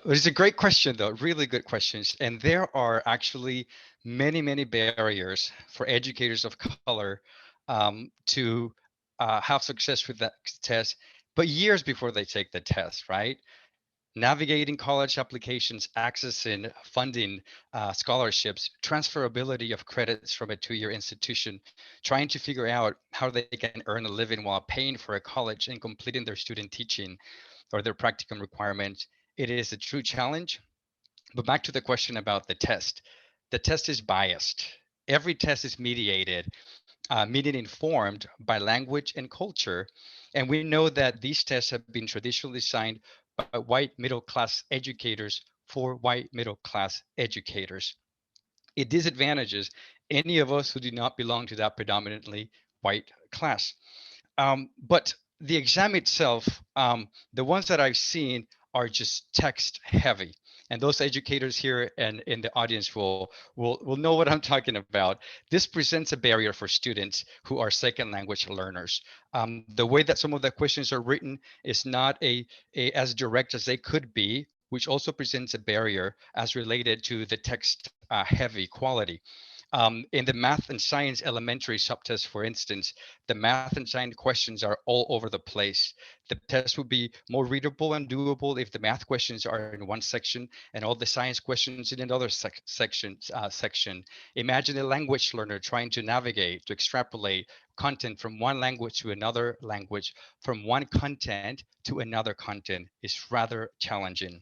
S7: It's a great question, though, really good questions. And there are actually many, many barriers for educators of color to have success with that test, but years before they take the test, right? Navigating college applications, accessing funding, scholarships, transferability of credits from a two-year institution, trying to figure out how they can earn a living while paying for a college and completing their student teaching or their practicum requirements. It is a true challenge. But back to the question about the test. The test is biased. Every test is mediated, meaning informed by language and culture. And we know that these tests have been traditionally designed by white middle-class educators for white middle-class educators. It disadvantages any of us who do not belong to that predominantly white class. But the exam itself, the ones that I've seen are just text heavy. And those educators here and in the audience will know what I'm talking about. This presents a barrier for students who are second language learners. The way that some of the questions are written is not as direct as they could be, which also presents a barrier as related to the text heavy quality. In the math and science elementary subtest, for instance, the math and science questions are all over the place. The test would be more readable and doable if the math questions are in one section and all the science questions in another section. Imagine a language learner trying to navigate, to extrapolate content from one language to another language, from one content to another content is rather challenging.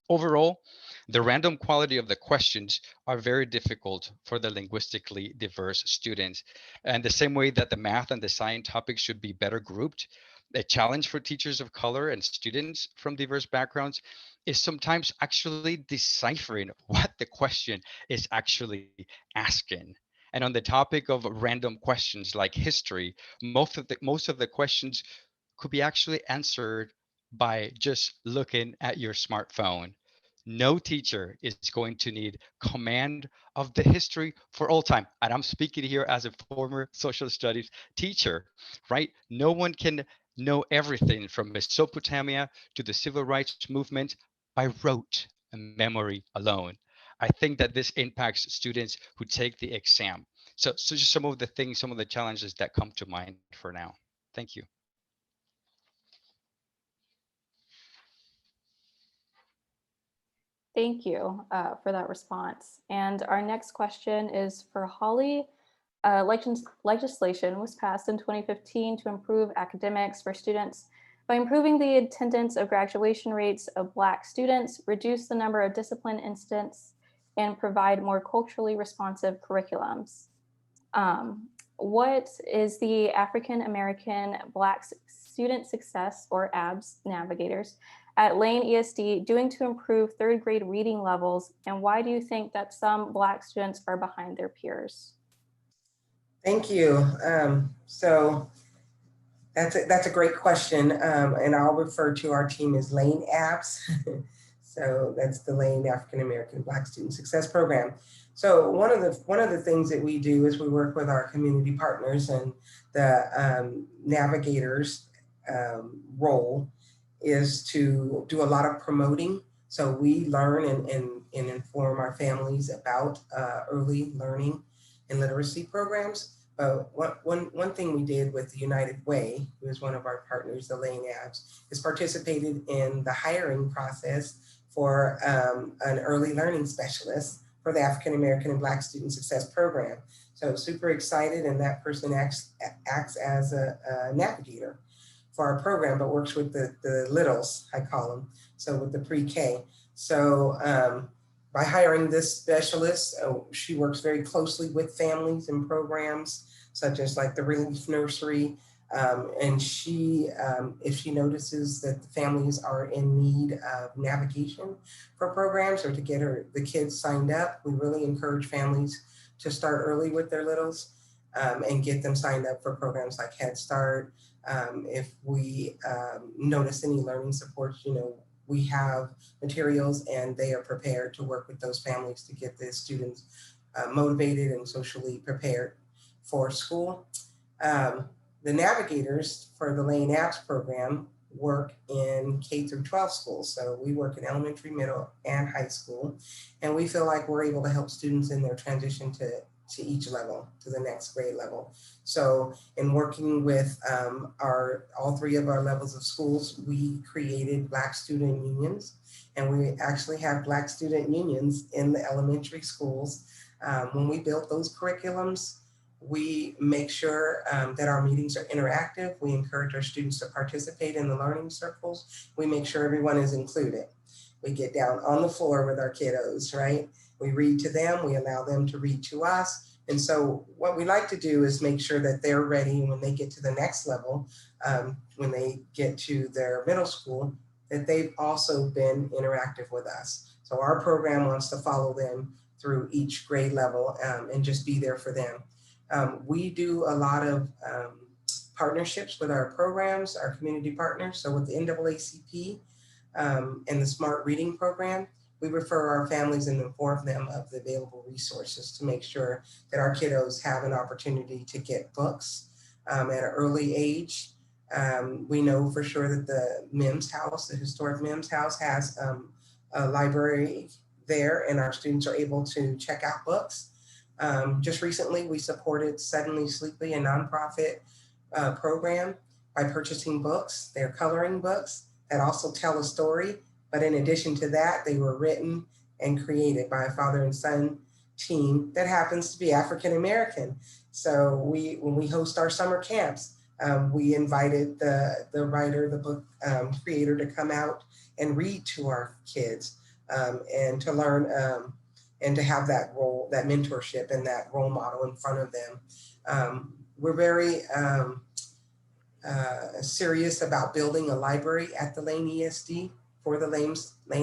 S7: Overall, the random quality of the questions are very difficult for the linguistically diverse students. And the same way that the math and the science topics should be better grouped, a challenge for teachers of color and students from diverse backgrounds is sometimes actually deciphering what the question is actually asking. And on the topic of random questions like history, most of the questions could be actually answered by just looking at your smartphone. No teacher is going to need command of the history for all time. And I'm speaking here as a former social studies teacher, right? No one can know everything from Mesopotamia to the civil rights movement by rote and memory alone. I think that this impacts students who take the exam. So just some of the things, some of the challenges that come to mind for now. Thank you.
S4: Thank you for that response. And our next question is for Holly. Legislation was passed in 2015 to improve academics for students by improving the attendance of graduation rates of Black students, reduce the number of discipline incidents, and provide more culturally responsive curriculums. What is the African American Black Student Success, or ABS, Navigators at Lane ESD doing to improve third grade reading levels? And why do you think that some Black students are behind their peers?
S8: Thank you. So that's a great question. And I'll refer to our team as Lane Apps. So that's the Lane African American Black Student Success Program. So one of the things that we do is we work with our community partners, and the navigators role is to do a lot of promoting. So we learn and inform our families about early learning and literacy programs. One thing we did with the United Way, who is one of our partners, the Lane Apps, is participated in the hiring process for an early learning specialist for the African American and Black Student Success Program. So super excited, and that person acts as a navigator for our program, but works with the littles, I call them, so with the pre-K. So by hiring this specialist, she works very closely with families and programs such as like the Relief Nursery. And she, if she notices that the families are in need of navigation for programs or to get the kids signed up, we really encourage families to start early with their littles and get them signed up for programs like Head Start. If we notice any learning supports, we have materials and they are prepared to work with those families to get the students motivated and socially prepared for school. The navigators for the Lane Apps program work in K through 12 schools. So we work in elementary, middle, and high school. And we feel like we're able to help students in their transition to each level, to the next grade level. So in working with all three of our levels of schools, we created Black student unions. And we actually have Black student unions in the elementary schools. When we built those curriculums, we make sure that our meetings are interactive. We encourage our students to participate in the learning circles. We make sure everyone is included. We get down on the floor with our kiddos, right? We read to them, we allow them to read to us. And so what we like to do is make sure that they're ready when they get to the next level, when they get to their middle school, that they've also been interactive with us. So our program wants to follow them through each grade level and just be there for them. We do a lot of partnerships with our programs, our community partners. So with the NAACP and the Smart Reading Program, we refer our families and inform them of the available resources to make sure that our kiddos have an opportunity to get books at an early age. We know for sure that the Mims House, the historic Mims House, has a library there, and our students are able to check out books. Just recently, we supported Suddenly Sleepy, a nonprofit program, by purchasing books. They're coloring books that also tell a story. But in addition to that, they were written and created by a father and son team that happens to be African American. So when we host our summer camps, we invited the writer, the book creator, to come out and read to our kids and to learn and to have that role, that mentorship and that role model in front of them. We're very serious about building a library at the Lane ESD for the Lane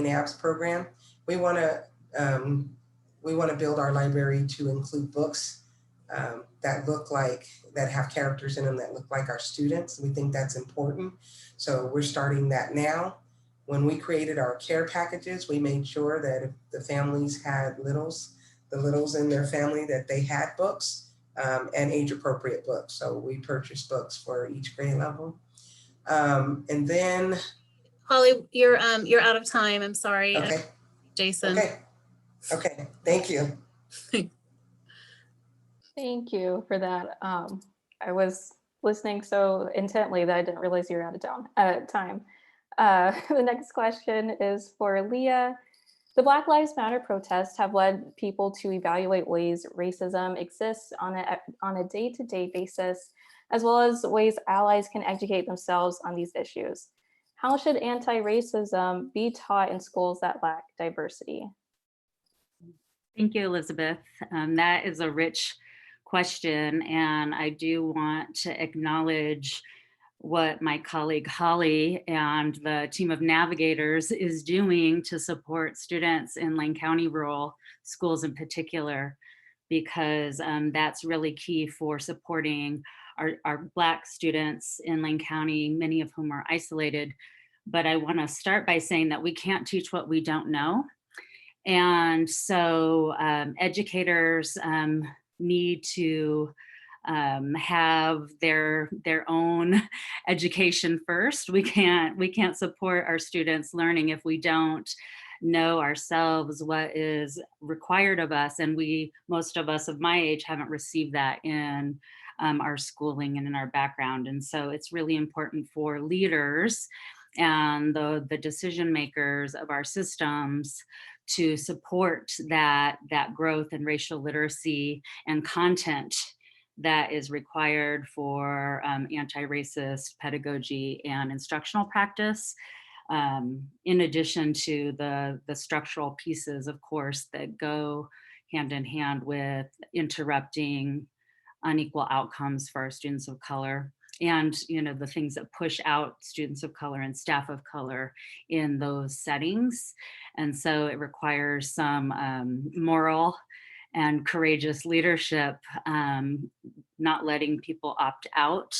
S8: Apps program. We want to build our library to include books that have characters in them that look like our students. We think that's important. So we're starting that now. When we created our care packages, we made sure that if the families had the littles in their family, that they had books and age appropriate books. So we purchased books for each grade level. And then
S1: Holly, you're out of time. I'm sorry.
S8: Okay.
S1: Jason.
S8: Okay. Thank you.
S4: Thank you for that. I was listening so intently that I didn't realize you were out of time. The next question is for Leah. The Black Lives Matter protests have led people to evaluate ways racism exists on a day-to-day basis, as well as ways allies can educate themselves on these issues. How should anti-racism be taught in schools that lack diversity?
S6: Thank you, Elizabeth. That is a rich question, and I do want to acknowledge what my colleague Holly and the team of navigators is doing to support students in Lane County rural schools in particular, because that's really key for supporting our Black students in Lane County, many of whom are isolated. But I want to start by saying that we can't teach what we don't know. And so educators need to have their own education first. We can't support our students learning if we don't know ourselves what is required of us. And most of us of my age haven't received that in our schooling and in our background. And so it's really important for leaders and the decision makers of our systems to support that growth in racial literacy and content that is required for anti-racist pedagogy and instructional practice, in addition to the structural pieces, of course, that go hand in hand with interrupting unequal outcomes for our students of color, and the things that push out students of color and staff of color in those settings. And so it requires some moral and courageous leadership, not letting people opt out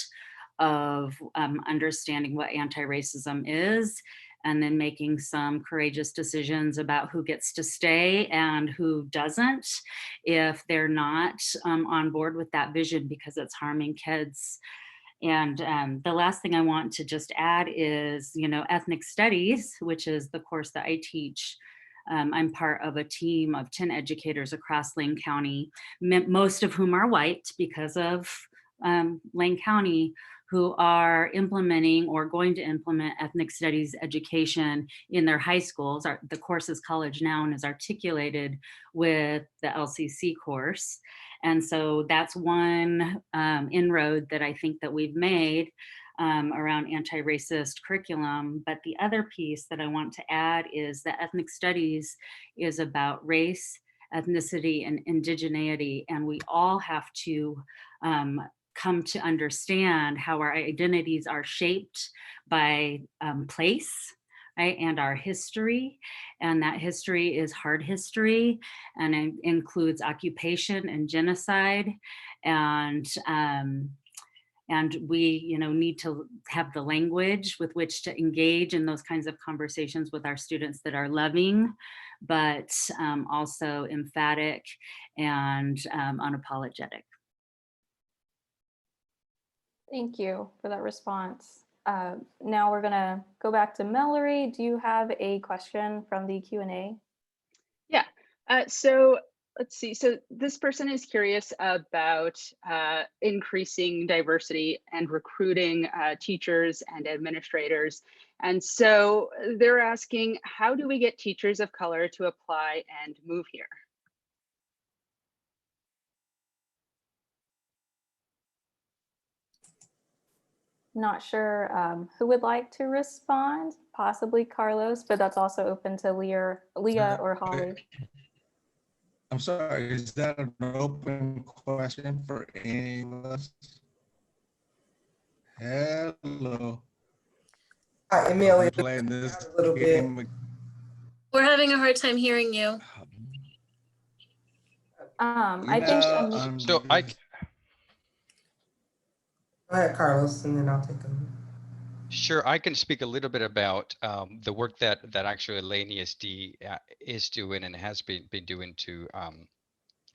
S6: of understanding what anti-racism is, and then making some courageous decisions about who gets to stay and who doesn't if they're not on board with that vision, because it's harming kids. And the last thing I want to just add is, ethnic studies, which is the course that I teach. I'm part of a team of 10 educators across Lane County, most of whom are white because of Lane County, who are implementing or going to implement ethnic studies education in their high schools. The course is College Now and is articulated with the LCC course. And so that's one inroad that I think that we've made around anti-racist curriculum. But the other piece that I want to add is that ethnic studies is about race, ethnicity, and indigeneity. And we all have to come to understand how our identities are shaped by place, right, and our history. And that history is hard history, and it includes occupation and genocide. And we need to have the language with which to engage in those kinds of conversations with our students that are loving, but also emphatic and unapologetic.
S4: Thank you for that response. Now we're gonna go back to Mallory. Do you have a question from the Q&A?
S10: Yeah, so let's see. So this person is curious about increasing diversity and recruiting teachers and administrators. And so they're asking, how do we get teachers of color to apply and move here?
S4: Not sure who would like to respond, possibly Carlos, but that's also open to Leah or Holly.
S5: I'm sorry, is that an open question for any of us? Hello.
S8: Hi, Amelia.
S5: Playing this
S8: A little bit.
S5: game.
S1: We're having a hard time hearing you.
S4: I think
S7: So I
S8: Go ahead, Carlos, and then I'll take them.
S7: Sure, I can speak a little bit about the work that actually Lane ESD is doing and has been doing to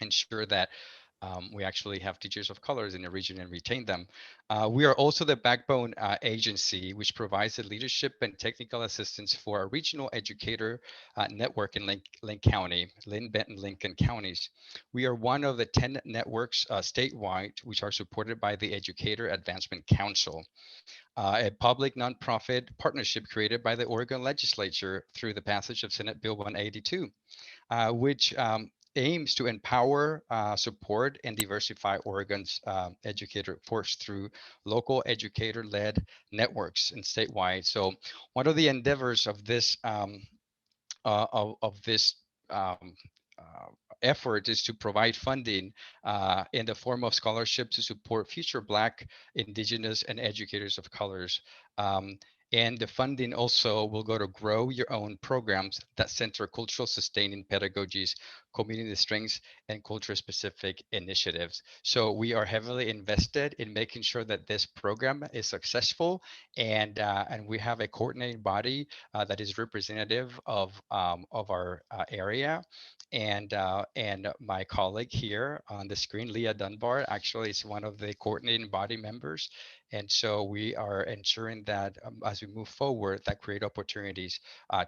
S7: ensure that we actually have teachers of colors in the region and retain them. We are also the backbone agency which provides the leadership and technical assistance for a regional educator network in Lane County, Linn, Benton, Lincoln counties. We are one of the 10 networks statewide which are supported by the Educator Advancement Council, a public nonprofit partnership created by the Oregon legislature through the passage of Senate Bill 182, which aims to empower, support, and diversify Oregon's educator force through local educator-led networks and statewide. So one of the endeavors of this effort is to provide funding in the form of scholarships to support future Black, Indigenous, and educators of colors. And the funding also will go to grow your own programs that center cultural sustaining pedagogies, community strengths, and culture-specific initiatives. So we are heavily invested in making sure that this program is successful, and we have a coordinating body that is representative of our area. And my colleague here on the screen, Leah Dunbar, actually is one of the coordinating body members. And so we are ensuring that as we move forward, that create opportunities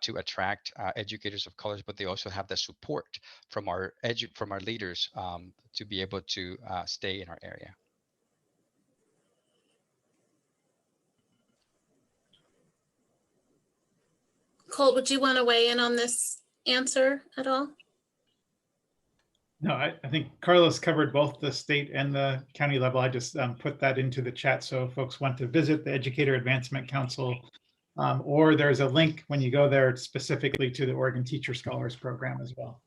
S7: to attract educators of colors, but they also have the support from our leaders to be able to stay in our area.
S1: Colt, would you want to weigh in on this answer at all?
S9: No, I think Carlos covered both the state and the county level. I just put that into the chat. So if folks want to visit the Educator Advancement Council, or there's a link when you go there specifically to the Oregon Teacher Scholars Program as well.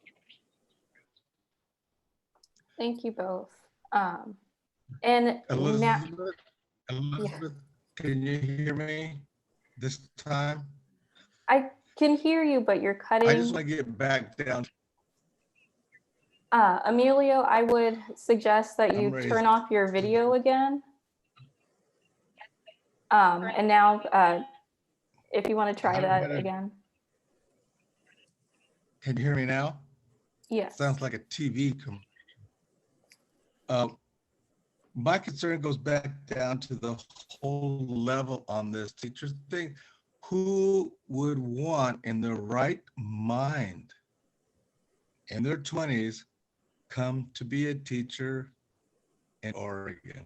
S4: Thank you both. And
S5: Elizabeth,
S4: yeah.
S5: Can you hear me this time?
S4: I can hear you, but you're cutting.
S5: I just want to get back down.
S4: Emilio, I would suggest that you turn off your video again. And now, if you want to try that again.
S5: Can you hear me now?
S4: Yes.
S5: Sounds like a TV. My concern goes back down to the whole level on this teacher thing. Who would want in their right mind in their 20s come to be a teacher in Oregon?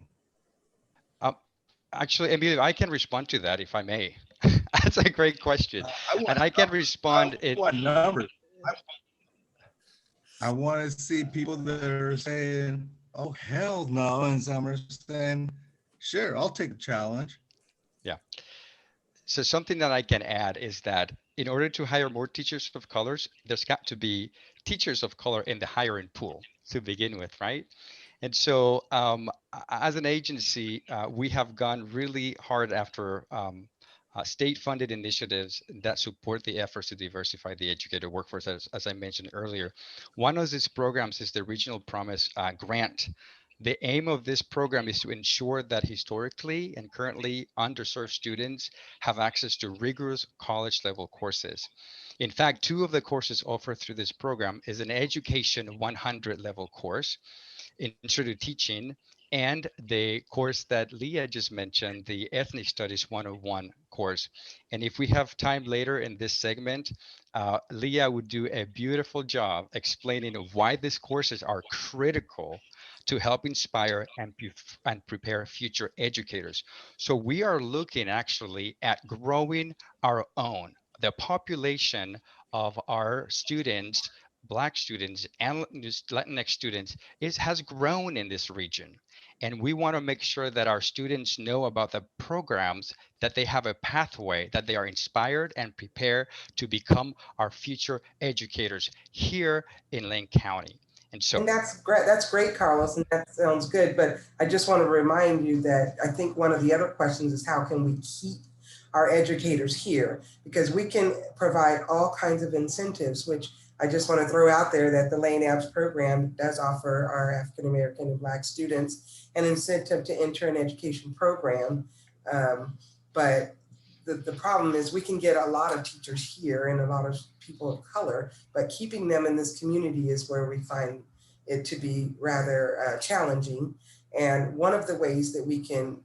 S7: Actually, Emilio, I can respond to that if I may. That's a great question. I can respond in
S5: numbers. I want to see people that are saying, oh, hell no. And some are saying, sure, I'll take the challenge.
S7: Yeah. So something that I can add is that in order to hire more teachers of colors, there's got to be teachers of color in the hiring pool to begin with, right? And so as an agency, we have gone really hard after state-funded initiatives that support the efforts to diversify the educator workforce, as I mentioned earlier. One of these programs is the Regional Promise Grant. The aim of this program is to ensure that historically and currently underserved students have access to rigorous college-level courses. In fact, 2 of the courses offered through this program is an Education 100 level course, Intro to Teaching, and the course that Leah just mentioned, the Ethnic Studies 101 course. And if we have time later in this segment, Leah would do a beautiful job explaining why these courses are critical to help inspire and prepare future educators. So we are looking actually at growing our own, the population of our students, Black students and Latinx students has grown in this region. And we want to make sure that our students know about the programs, that they have a pathway, that they are inspired and prepared to become our future educators here in Lane County. And
S8: that's great. That's great, Carlos, and that sounds good. But I just want to remind you that I think one of the other questions is how can we keep our educators here? Because we can provide all kinds of incentives, which I just want to throw out there that the Lane Apps program does offer our African American and Black students an incentive to enter an education program. But the problem is we can get a lot of teachers here and a lot of people of color, but keeping them in this community is where we find it to be rather challenging. And one of the ways that we can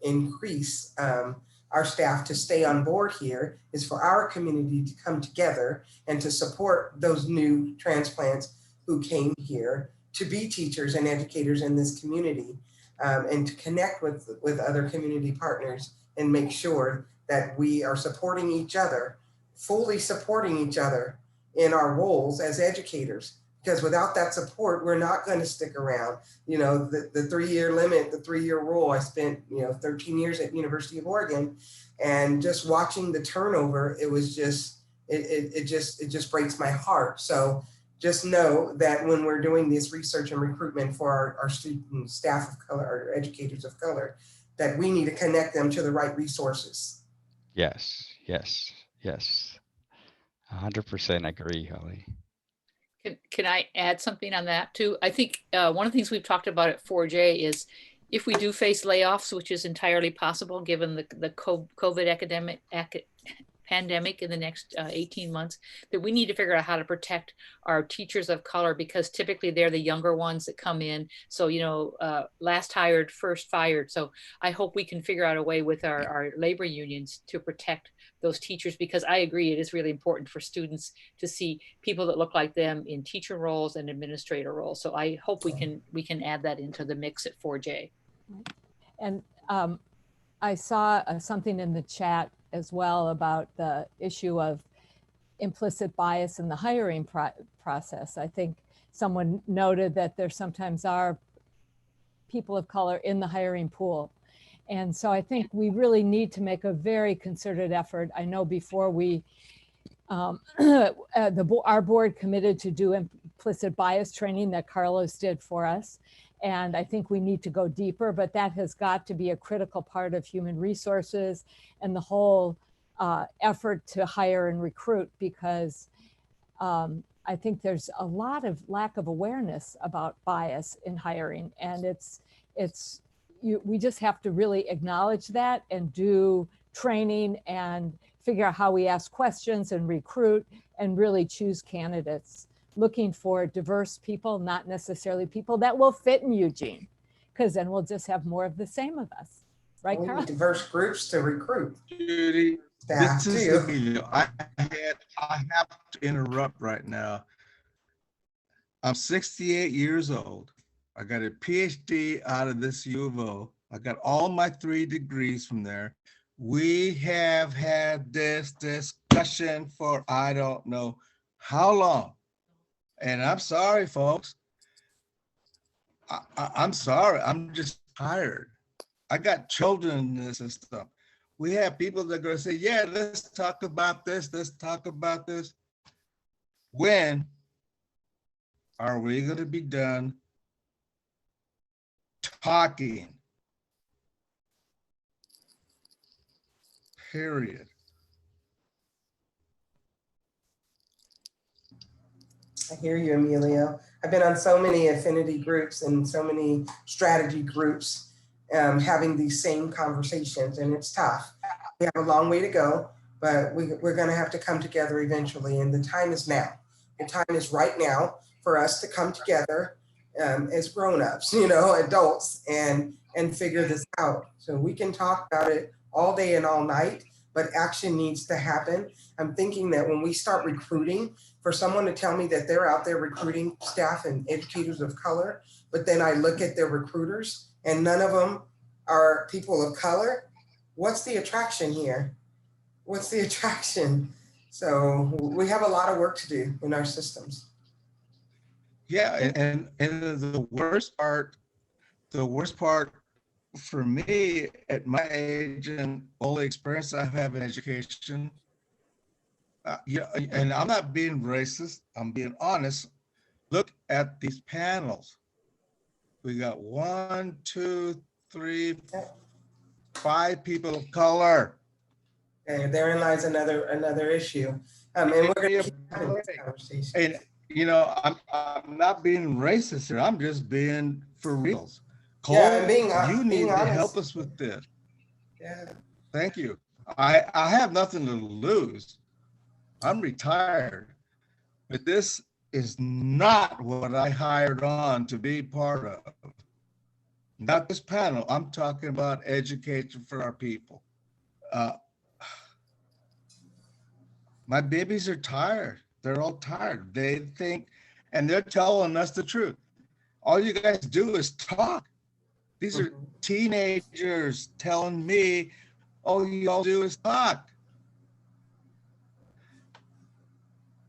S8: increase our staff to stay on board here is for our community to come together and to support those new transplants who came here to be teachers and educators in this community, and to connect with other community partners and make sure that we are supporting each other, fully supporting each other in our roles as educators. Because without that support, we're not going to stick around. You know, the 3-year limit, the 3-year rule, I spent, 13 years at University of Oregon, and just watching the turnover, it was just, it just breaks my heart. So just know that when we're doing this research and recruitment for our students, staff of color, our educators of color, that we need to connect them to the right resources.
S7: Yes, yes, yes. 100% agree, Holly.
S2: Can I add something on that too? I think one of the things we've talked about at 4J is if we do face layoffs, which is entirely possible given the COVID pandemic in the next 18 months, that we need to figure out how to protect our teachers of color, because typically they're the younger ones that come in. So, you know, last hired, first fired. So I hope we can figure out a way with our labor unions to protect those teachers, because I agree it is really important for students to see people that look like them in teacher roles and administrator roles. So I hope we can add that into the mix at 4J.
S3: And I saw something in the chat as well about the issue of implicit bias in the hiring process. I think someone noted that there sometimes are people of color in the hiring pool. And so I think we really need to make a very concerted effort. I know before we, our board committed to do implicit bias training that Carlos did for us. And I think we need to go deeper, but that has got to be a critical part of human resources and the whole effort to hire and recruit, because I think there's a lot of lack of awareness about bias in hiring. And we just have to really acknowledge that and do training and figure out how we ask questions and recruit and really choose candidates, looking for diverse people, not necessarily people that will fit in Eugene, because then we'll just have more of the same of us. Right,
S8: We
S3: Carl?
S8: need diverse groups to recruit.
S5: Judy,
S8: Staff
S5: this is
S8: too.
S5: Emilio. I have to interrupt right now. I'm 68 years old. I got a PhD out of this U of O. I got all my 3 degrees from there. We have had this discussion for I don't know how long. And I'm sorry, folks. I'm sorry. I'm just tired. I got children in this and stuff. We have people that are going to say, yeah, let's talk about this. Let's talk about this. When are we going to be done talking? Period.
S8: I hear you, Emilio. I've been on so many affinity groups and so many strategy groups having these same conversations, and it's tough. We have a long way to go, but we're going to have to come together eventually, and the time is now. The time is right now for us to come together as grown-ups, you know, adults, and figure this out. So we can talk about it all day and all night, but action needs to happen. I'm thinking that when we start recruiting, for someone to tell me that they're out there recruiting staff and educators of color, but then I look at their recruiters and none of them are people of color, what's the attraction here? What's the attraction? So we have a lot of work to do in our systems.
S5: Yeah, and the worst part for me at my age and all the experience I have in education, yeah, and I'm not being racist, I'm being honest. Look at these panels. We got 1, 2, 3, 5 people of color.
S8: And therein lies another issue. And we're going to keep having this conversation.
S5: And you know, I'm not being racist here. I'm just being for reals. Cole,
S8: Yeah,
S5: you need to help us with this.
S8: Yeah.
S5: Thank you. I have nothing to lose. I'm retired, but this is not what I hired on to be part of. Not this panel. I'm talking about education for our people. My babies are tired. They're all tired. They think, and they're telling us the truth. All you guys do is talk. These are teenagers telling me, all y'all do is talk.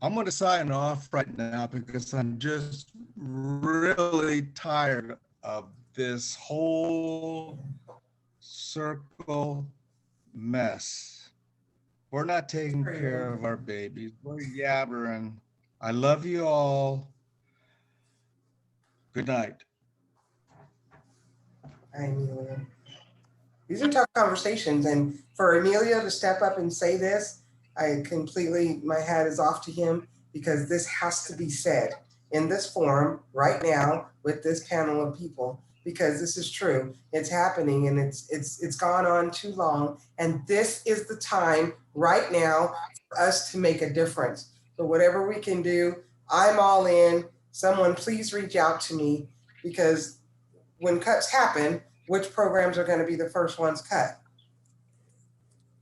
S5: I'm going to sign off right now because I'm just really tired of this whole circle mess. We're not taking care of our babies. We're yabbering. I love you all. Good night.
S8: Hi, Amelia. These are tough conversations, and for Emilio to step up and say this, my hat is off to him, because this has to be said in this forum right now with this panel of people, because this is true. It's happening, and it's gone on too long, and this is the time right now for us to make a difference. So whatever we can do, I'm all in. Someone please reach out to me, because when cuts happen, which programs are going to be the first ones cut?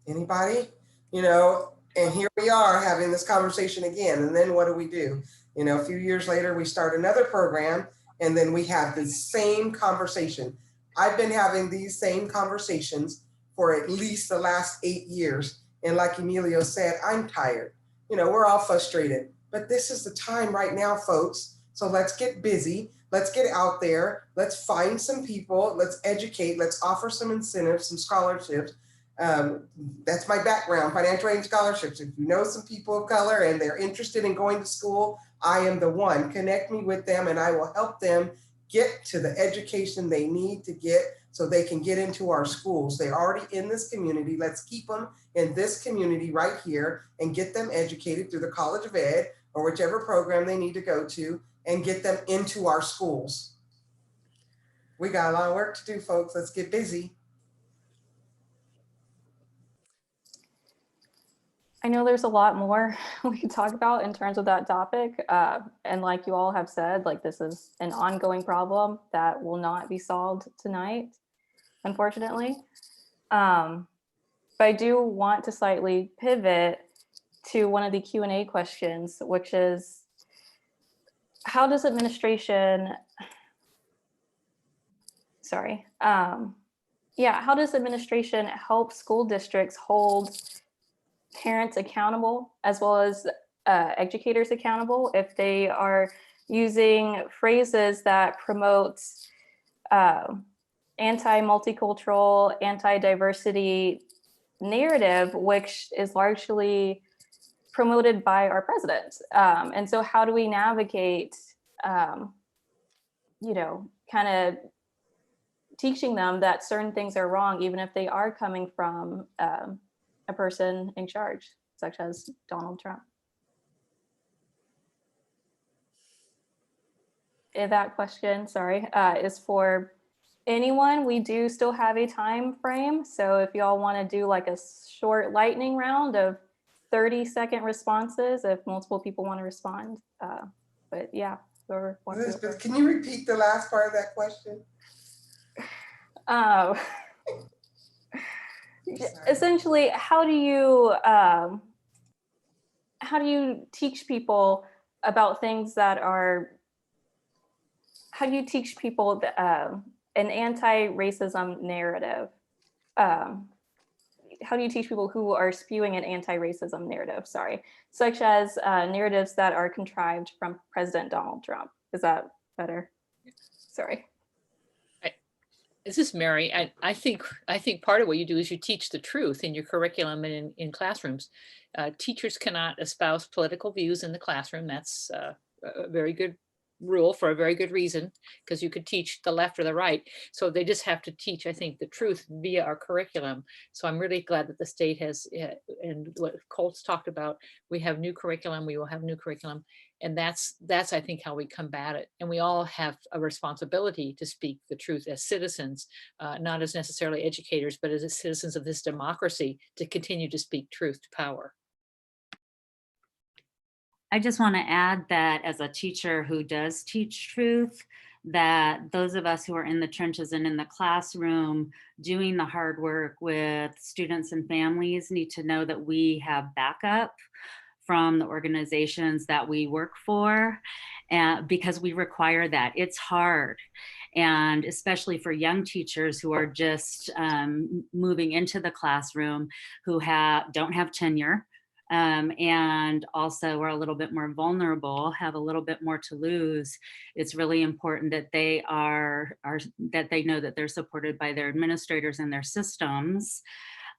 S8: Anybody? You know, and here we are having this conversation again. And then what do? You know, a few years later, we start another program, and then we have the same conversation. I've been having these same conversations for at least the last 8 years. And like Emilio said, I'm tired. You know, we're all frustrated, but this is the time right now, folks. So let's get busy. Let's get out there. Let's find some people. Let's educate. Let's offer some incentives, some scholarships. That's my background, financial aid and scholarships. If you know some people of color and they're interested in going to school, I am the one. Connect me with them, and I will help them get to the education they need to get so they can get into our schools. They're already in this community. Let's keep them in this community right here and get them educated through the College of Ed or whichever program they need to go to, and get them into our schools. We got a lot of work to do, folks. Let's get busy.
S4: I know there's a lot more we could talk about in terms of that topic. And like you all have said, like this is an ongoing problem that will not be solved tonight, unfortunately. But I do want to slightly pivot to one of the Q&A questions, which is, how does administration, how does administration help school districts hold parents accountable as well as educators accountable if they are using phrases that promote anti-multicultural, anti-diversity narrative, which is largely promoted by our president? And so how do we navigate, you know, kind of teaching them that certain things are wrong, even if they are coming from a person in charge, such as Donald Trump? That question, is for anyone. We do still have a time frame. So if y'all want to do like a short lightning round of 30-second responses, if multiple people want to respond. But yeah, whoever wants to.
S8: Elizabeth, can you repeat the last part of that question?
S4: Essentially, how do you teach people about things that are, how do you teach people an anti-racism narrative? How do you teach people who are spewing an anti-racism narrative, such as narratives that are contrived from President Donald Trump? Is that better? Sorry.
S2: This is Mary. I think part of what you do is you teach the truth in your curriculum and in classrooms. Teachers cannot espouse political views in the classroom. That's a very good rule for a very good reason, because you could teach the left or the right. So they just have to teach, I think, the truth via our curriculum. So I'm really glad that the state has, and what Colt's talked about, we have new curriculum, we will have new curriculum. And that's I think how we combat it. And we all have a responsibility to speak the truth as citizens, not as necessarily educators, but as citizens of this democracy, to continue to speak truth to power.
S6: I just want to add that as a teacher who does teach truth, that those of us who are in the trenches and in the classroom doing the hard work with students and families need to know that we have backup from the organizations that we work for, because we require that. It's hard. And especially for young teachers who are just moving into the classroom, who don't have tenure, and also are a little bit more vulnerable, have a little bit more to lose. It's really important that they that they know that they're supported by their administrators and their systems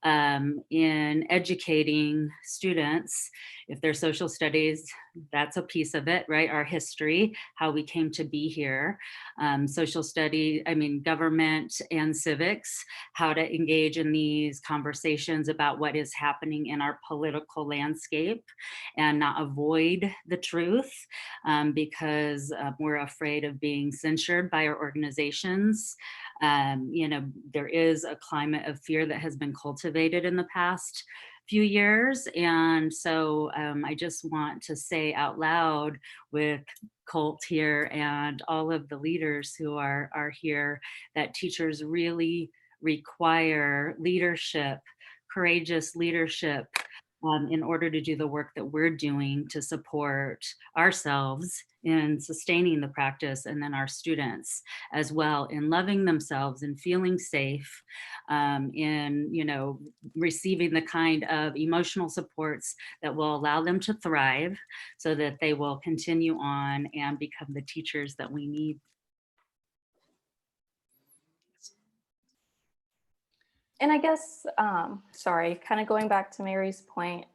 S6: in educating students. If they're social studies that's a piece of it, right? Our history, how we came to be here, social study, government and civics, how to engage in these conversations about what is happening in our political landscape and not avoid the truth because we're afraid of being censured by our organizations. There is a climate of fear that has been cultivated in the past few years. And so I just want to say out loud with Colt here and all of the leaders who are here that teachers really require leadership, courageous leadership in order to do the work that we're doing to support ourselves in sustaining the practice, and then our students as well in loving themselves and feeling safe, in receiving the kind of emotional supports that will allow them to thrive so that they will continue on and become the teachers that we need.
S4: And I guess, sorry, kind of going back to Mary's point,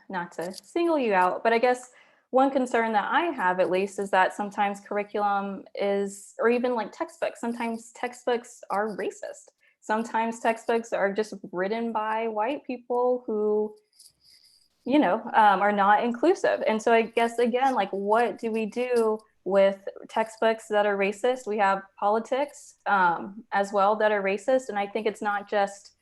S4: not to single you out, but I guess one concern that I have at least is that sometimes curriculum is, or even like textbooks, sometimes textbooks are racist. Sometimes textbooks are just written by white people who, are not inclusive. And so I guess, again, like, what do we do with textbooks that are racist? We have politics as well that are racist. And I think it's not just,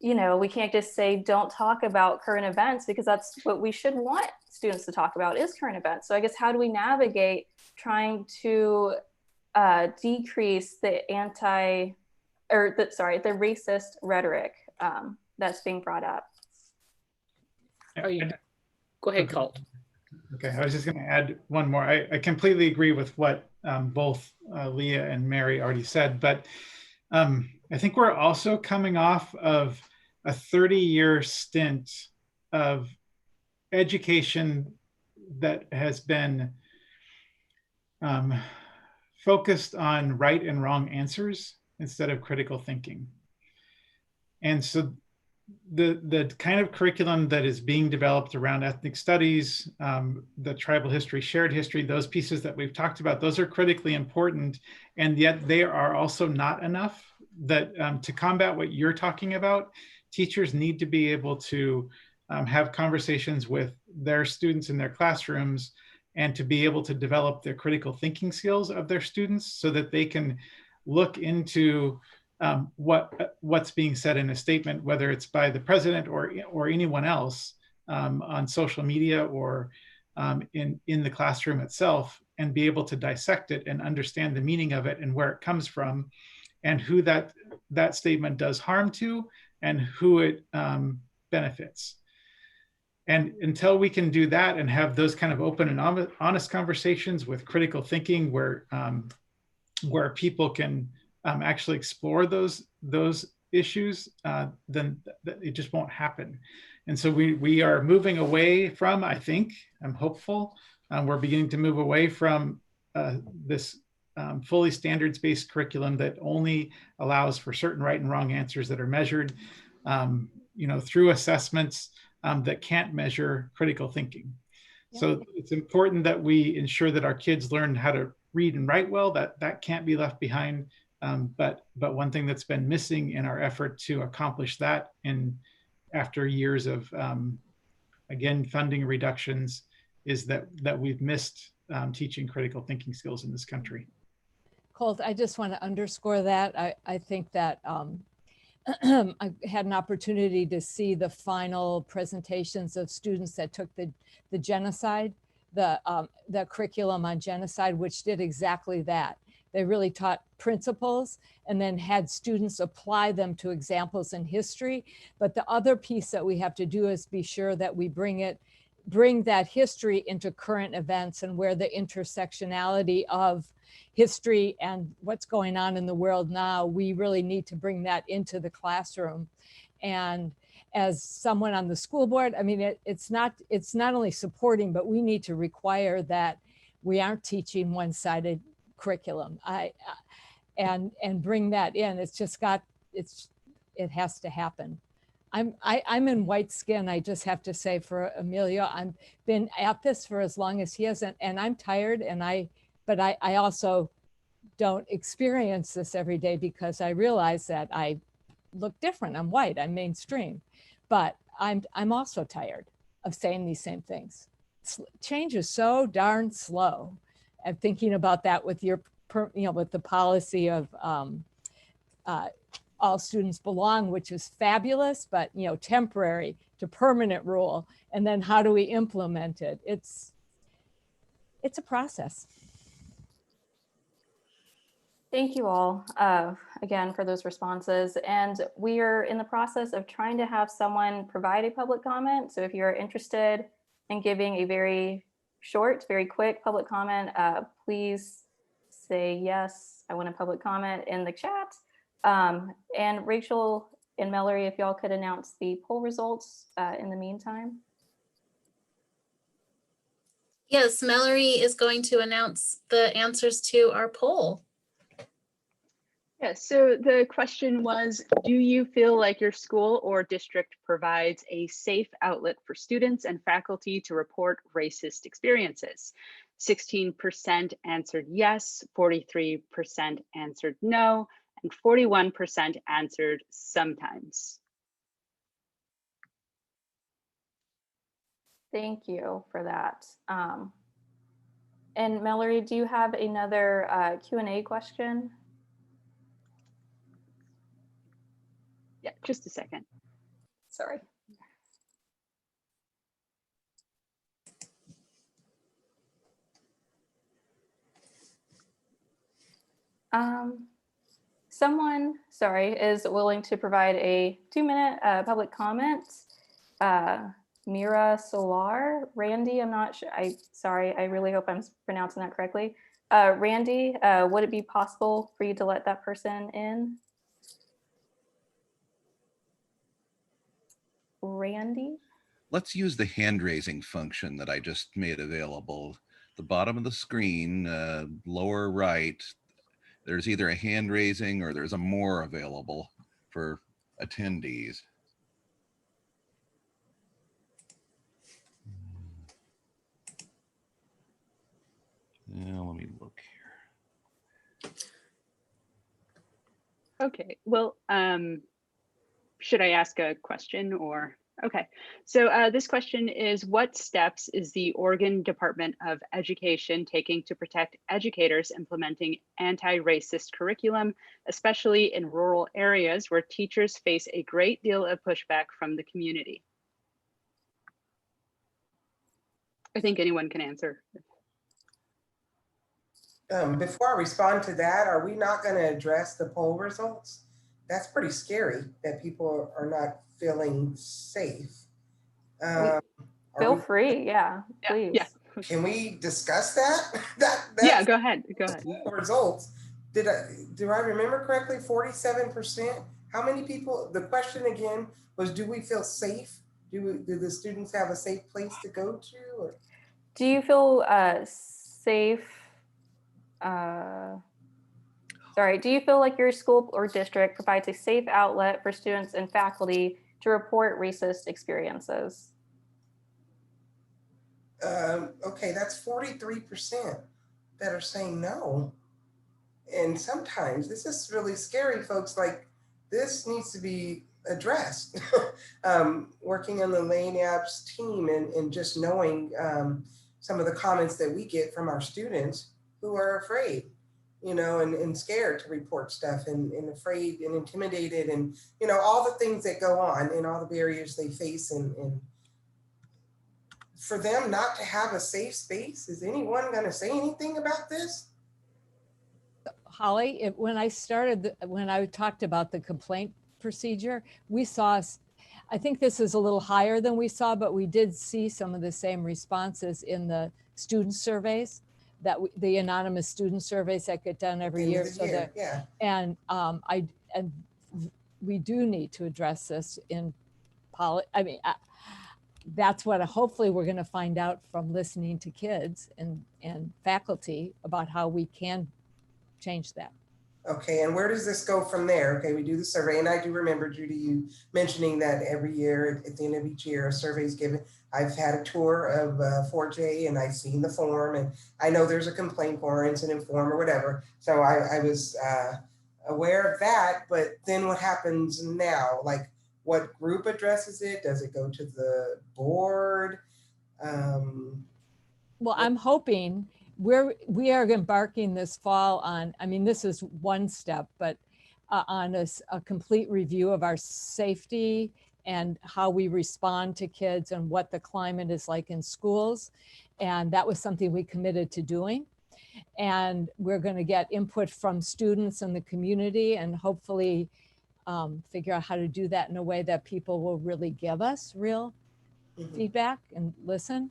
S4: we can't just say, don't talk about current events, because that's what we should want students to talk about is current events. So I guess, how do we navigate trying to decrease the the racist rhetoric that's being brought up?
S2: Go ahead, Colt.
S9: Okay, I was just going to add one more. I completely agree with what both Leah and Mary already said, but I think we're also coming off of a 30-year stint of education that has been focused on right and wrong answers instead of critical thinking. And so the kind of curriculum that is being developed around ethnic studies, the tribal history, shared history, those pieces that we've talked about, those are critically important, and yet they are also not enough. That to combat what you're talking about, teachers need to be able to have conversations with their students in their classrooms and to be able to develop their critical thinking skills of their students so that they can look into what's being said in a statement, whether it's by the president or anyone else on social media or in the classroom itself, and be able to dissect it and understand the meaning of it and where it comes from and who that statement does harm to and who it benefits. And until we can do that and have those kind of open and honest conversations with critical thinking where people can actually explore those issues, then it just won't happen. And so we are moving away from, I'm hopeful, we're beginning to move away from this fully standards-based curriculum that only allows for certain right and wrong answers that are measured through assessments that can't measure critical thinking. Yeah. So it's important that we ensure that our kids learn how to read and write well. That can't be left behind. But one thing that's been missing in our effort to accomplish that after years of, again, funding reductions is that we've missed teaching critical thinking skills in this country.
S3: Colt, I just want to underscore that. I think that I had an opportunity to see the final presentations of students that took the genocide, the curriculum on genocide, which did exactly that. They really taught principles and then had students apply them to examples in history. But the other piece that we have to do is be sure that we bring that history into current events, and where the intersectionality of history and what's going on in the world now, we really need to bring that into the classroom. And as someone on the school board, I mean, it's not only supporting, but we need to require that we aren't teaching one-sided curriculum. And bring that in. It has to happen. I'm in white skin. I just have to say for Emilio, I've been at this for as long as he hasn't, and I'm tired. But I also don't experience this every day because I realize that I look different. I'm white. I'm mainstream, but I'm also tired of saying these same things. Change is so darn slow. And thinking about that with with the policy of all students belong, which is fabulous, but temporary to permanent rule. And then how do we implement it? It's a process.
S4: Thank you all again for those responses. And we are in the process of trying to have someone provide a public comment. So if you're interested in giving a very short, very quick public comment, please say, yes, I want a public comment in the chat. And Rachel and Mallory, if y'all could announce the poll results in the meantime.
S1: Yes, Mallory is going to announce the answers to our poll.
S10: Yes, so the question was, do you feel like your school or district provides a safe outlet for students and faculty to report racist experiences? 16% answered yes, 43% answered no, and 41% answered sometimes.
S4: Thank you for that. And Mallory, do you have another Q&A question?
S10: Yeah, just a second.
S4: Sorry. Someone, sorry, is willing to provide a 2-minute public comment. Mira Solar, Randy, I'm not sure, sorry, I really hope I'm pronouncing that correctly. Randy, would it be possible for you to let that person in? Randy?
S12: Let's use the hand raising function that I just made available. The bottom of the screen, lower right, there's either a hand raising or there's a more available for attendees. Now, let me look here.
S10: Okay, well, should I ask a question or? Okay, so this question is, what steps is the Oregon Department of Education taking to protect educators implementing anti-racist curriculum, especially in rural areas where teachers face a great deal of pushback from the community? I think anyone can answer.
S8: Before I respond to that, are we not going to address the poll results? That's pretty scary that people are not feeling safe.
S4: Feel free, yeah, please.
S10: Yeah.
S8: Can we discuss that?
S10: Yeah, go ahead.
S8: Results. Do I remember correctly? 47%. How many people? The question again was, do we feel safe? Do the students have a safe place to go to? Or?
S4: Do you feel safe? Sorry, do you feel like your school or district provides a safe outlet for students and faculty to report racist experiences?
S8: Okay, that's 43% that are saying no. And sometimes this is really scary, folks. Like, this needs to be addressed. Working on the Lane Apps team and just knowing some of the comments that we get from our students who are afraid, and scared to report stuff and afraid and intimidated and, all the things that go on and all the barriers they face and for them not to have a safe space. Is anyone going to say anything about this?
S3: Holly, when I talked about the complaint procedure, we saw, I think this is a little higher than we saw, but we did see some of the same responses in the student surveys, the anonymous student surveys that get done every year. And we do need to address this in that's what hopefully we're going to find out from listening to kids and faculty about how we can change that.
S8: Okay, and where does this go from there? Okay, we do the survey, and I do remember, Judy, you mentioning that every year, at the end of each year, a survey is given. I've had a tour of 4J and I've seen the form, and I know there's a complaint form, incident form, or whatever. So I was aware of that, but then what happens now? Like, what group addresses it? Does it go to the board?
S3: Well, I'm hoping we are embarking this fall on, I mean, this is one step, but on a complete review of our safety and how we respond to kids and what the climate is like in schools. And that was something we committed to doing. And we're going to get input from students and the community, and hopefully figure out how to do that in a way that people will really give us real feedback and listen.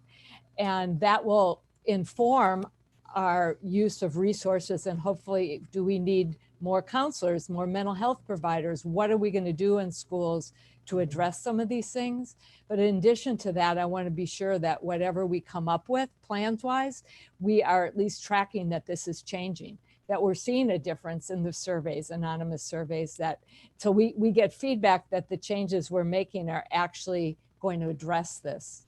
S3: And that will inform our use of resources, and hopefully, do we need more counselors, more mental health providers? What are we going to do in schools to address some of these things? But in addition to that, I want to be sure that whatever we come up with plans-wise, we are at least tracking that this is changing, that we're seeing a difference in the surveys, anonymous surveys, that so we get feedback that the changes we're making are actually going to address this.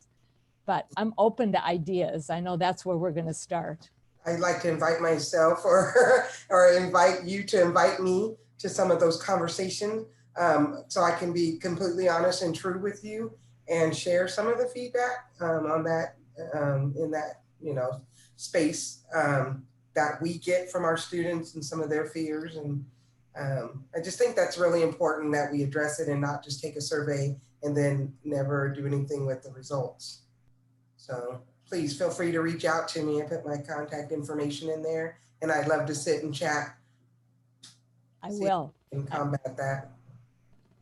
S3: But I'm open to ideas. I know that's where we're going to start.
S8: I'd like to invite myself or invite you to invite me to some of those conversations, so I can be completely honest and true with you and share some of the feedback on that in that, you know, space that we get from our students and some of their fears. And I just think that's really important, that we address it and not just take a survey and then never do anything with the results. So please feel free to reach out to me. I put my contact information in there, and I'd love to sit and chat.
S3: I will.
S8: And combat that.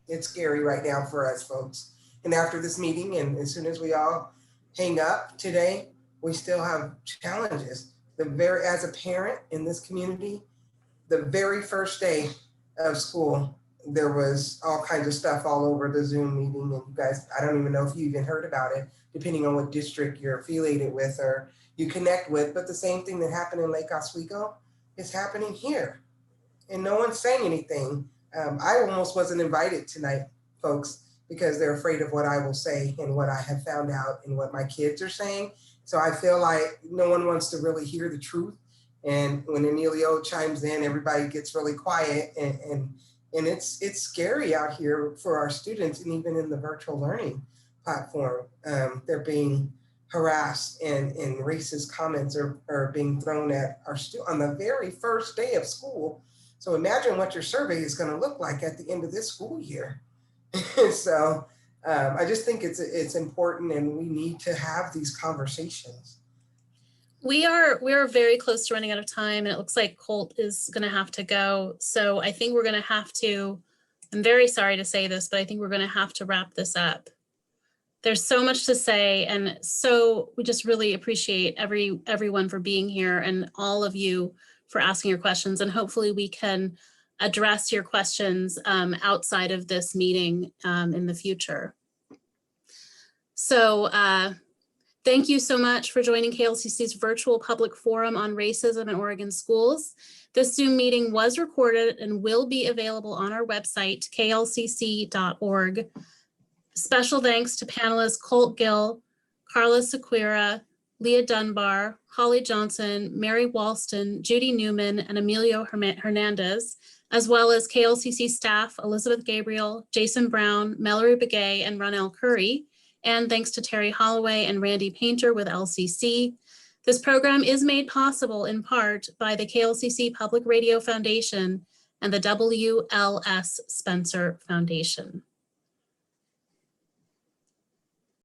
S8: It's scary right now for us folks. And after this meeting, and as soon as we all hang up today, we still have challenges. As a parent in this community, the very first day of school, there was all kinds of stuff all over the Zoom meeting. And you guys, I don't even know if you even heard about it, depending on what district you're affiliated with or you connect with. But the same thing that happened in Lake Oswego is happening here. And no one's saying anything. I almost wasn't invited tonight, folks, because they're afraid of what I will say and what I have found out and what my kids are saying. So I feel like no one wants to really hear the truth. And when Emilio chimes in, everybody gets really quiet, and it's scary out here for our students, and even in the virtual learning platform, they're being harassed, and racist comments are being thrown at our students on the very first day of school. So imagine what your survey is going to look like at the end of this school year. So I just think it's important, and we need to have these conversations.
S1: We are very close to running out of time, and it looks like Colt is going to have to go. So I think we're going to have to, I'm very sorry to say this, but I think we're going to have to wrap this up. There's so much to say, and so we just really appreciate everyone for being here, and all of you for asking your questions, and hopefully we can address your questions outside of this meeting in the future. So thank you so much for joining KLCC's virtual public forum on racism in Oregon schools. This Zoom meeting was recorded and will be available on our website, klcc.org. Special thanks to panelists Colt Gill, Carla Sequeira, Leah Dunbar, Holly Johnson, Mary Walston, Judy Newman, and Emilio Hernandez, as well as KLCC staff Elizabeth Gabriel, Jason Brown, Mallory Begay, and Ronell Curry. And thanks to Terry Holloway and Randy Painter with LCC. This program is made possible in part by the KLCC Public Radio Foundation and the WLS Spencer Foundation.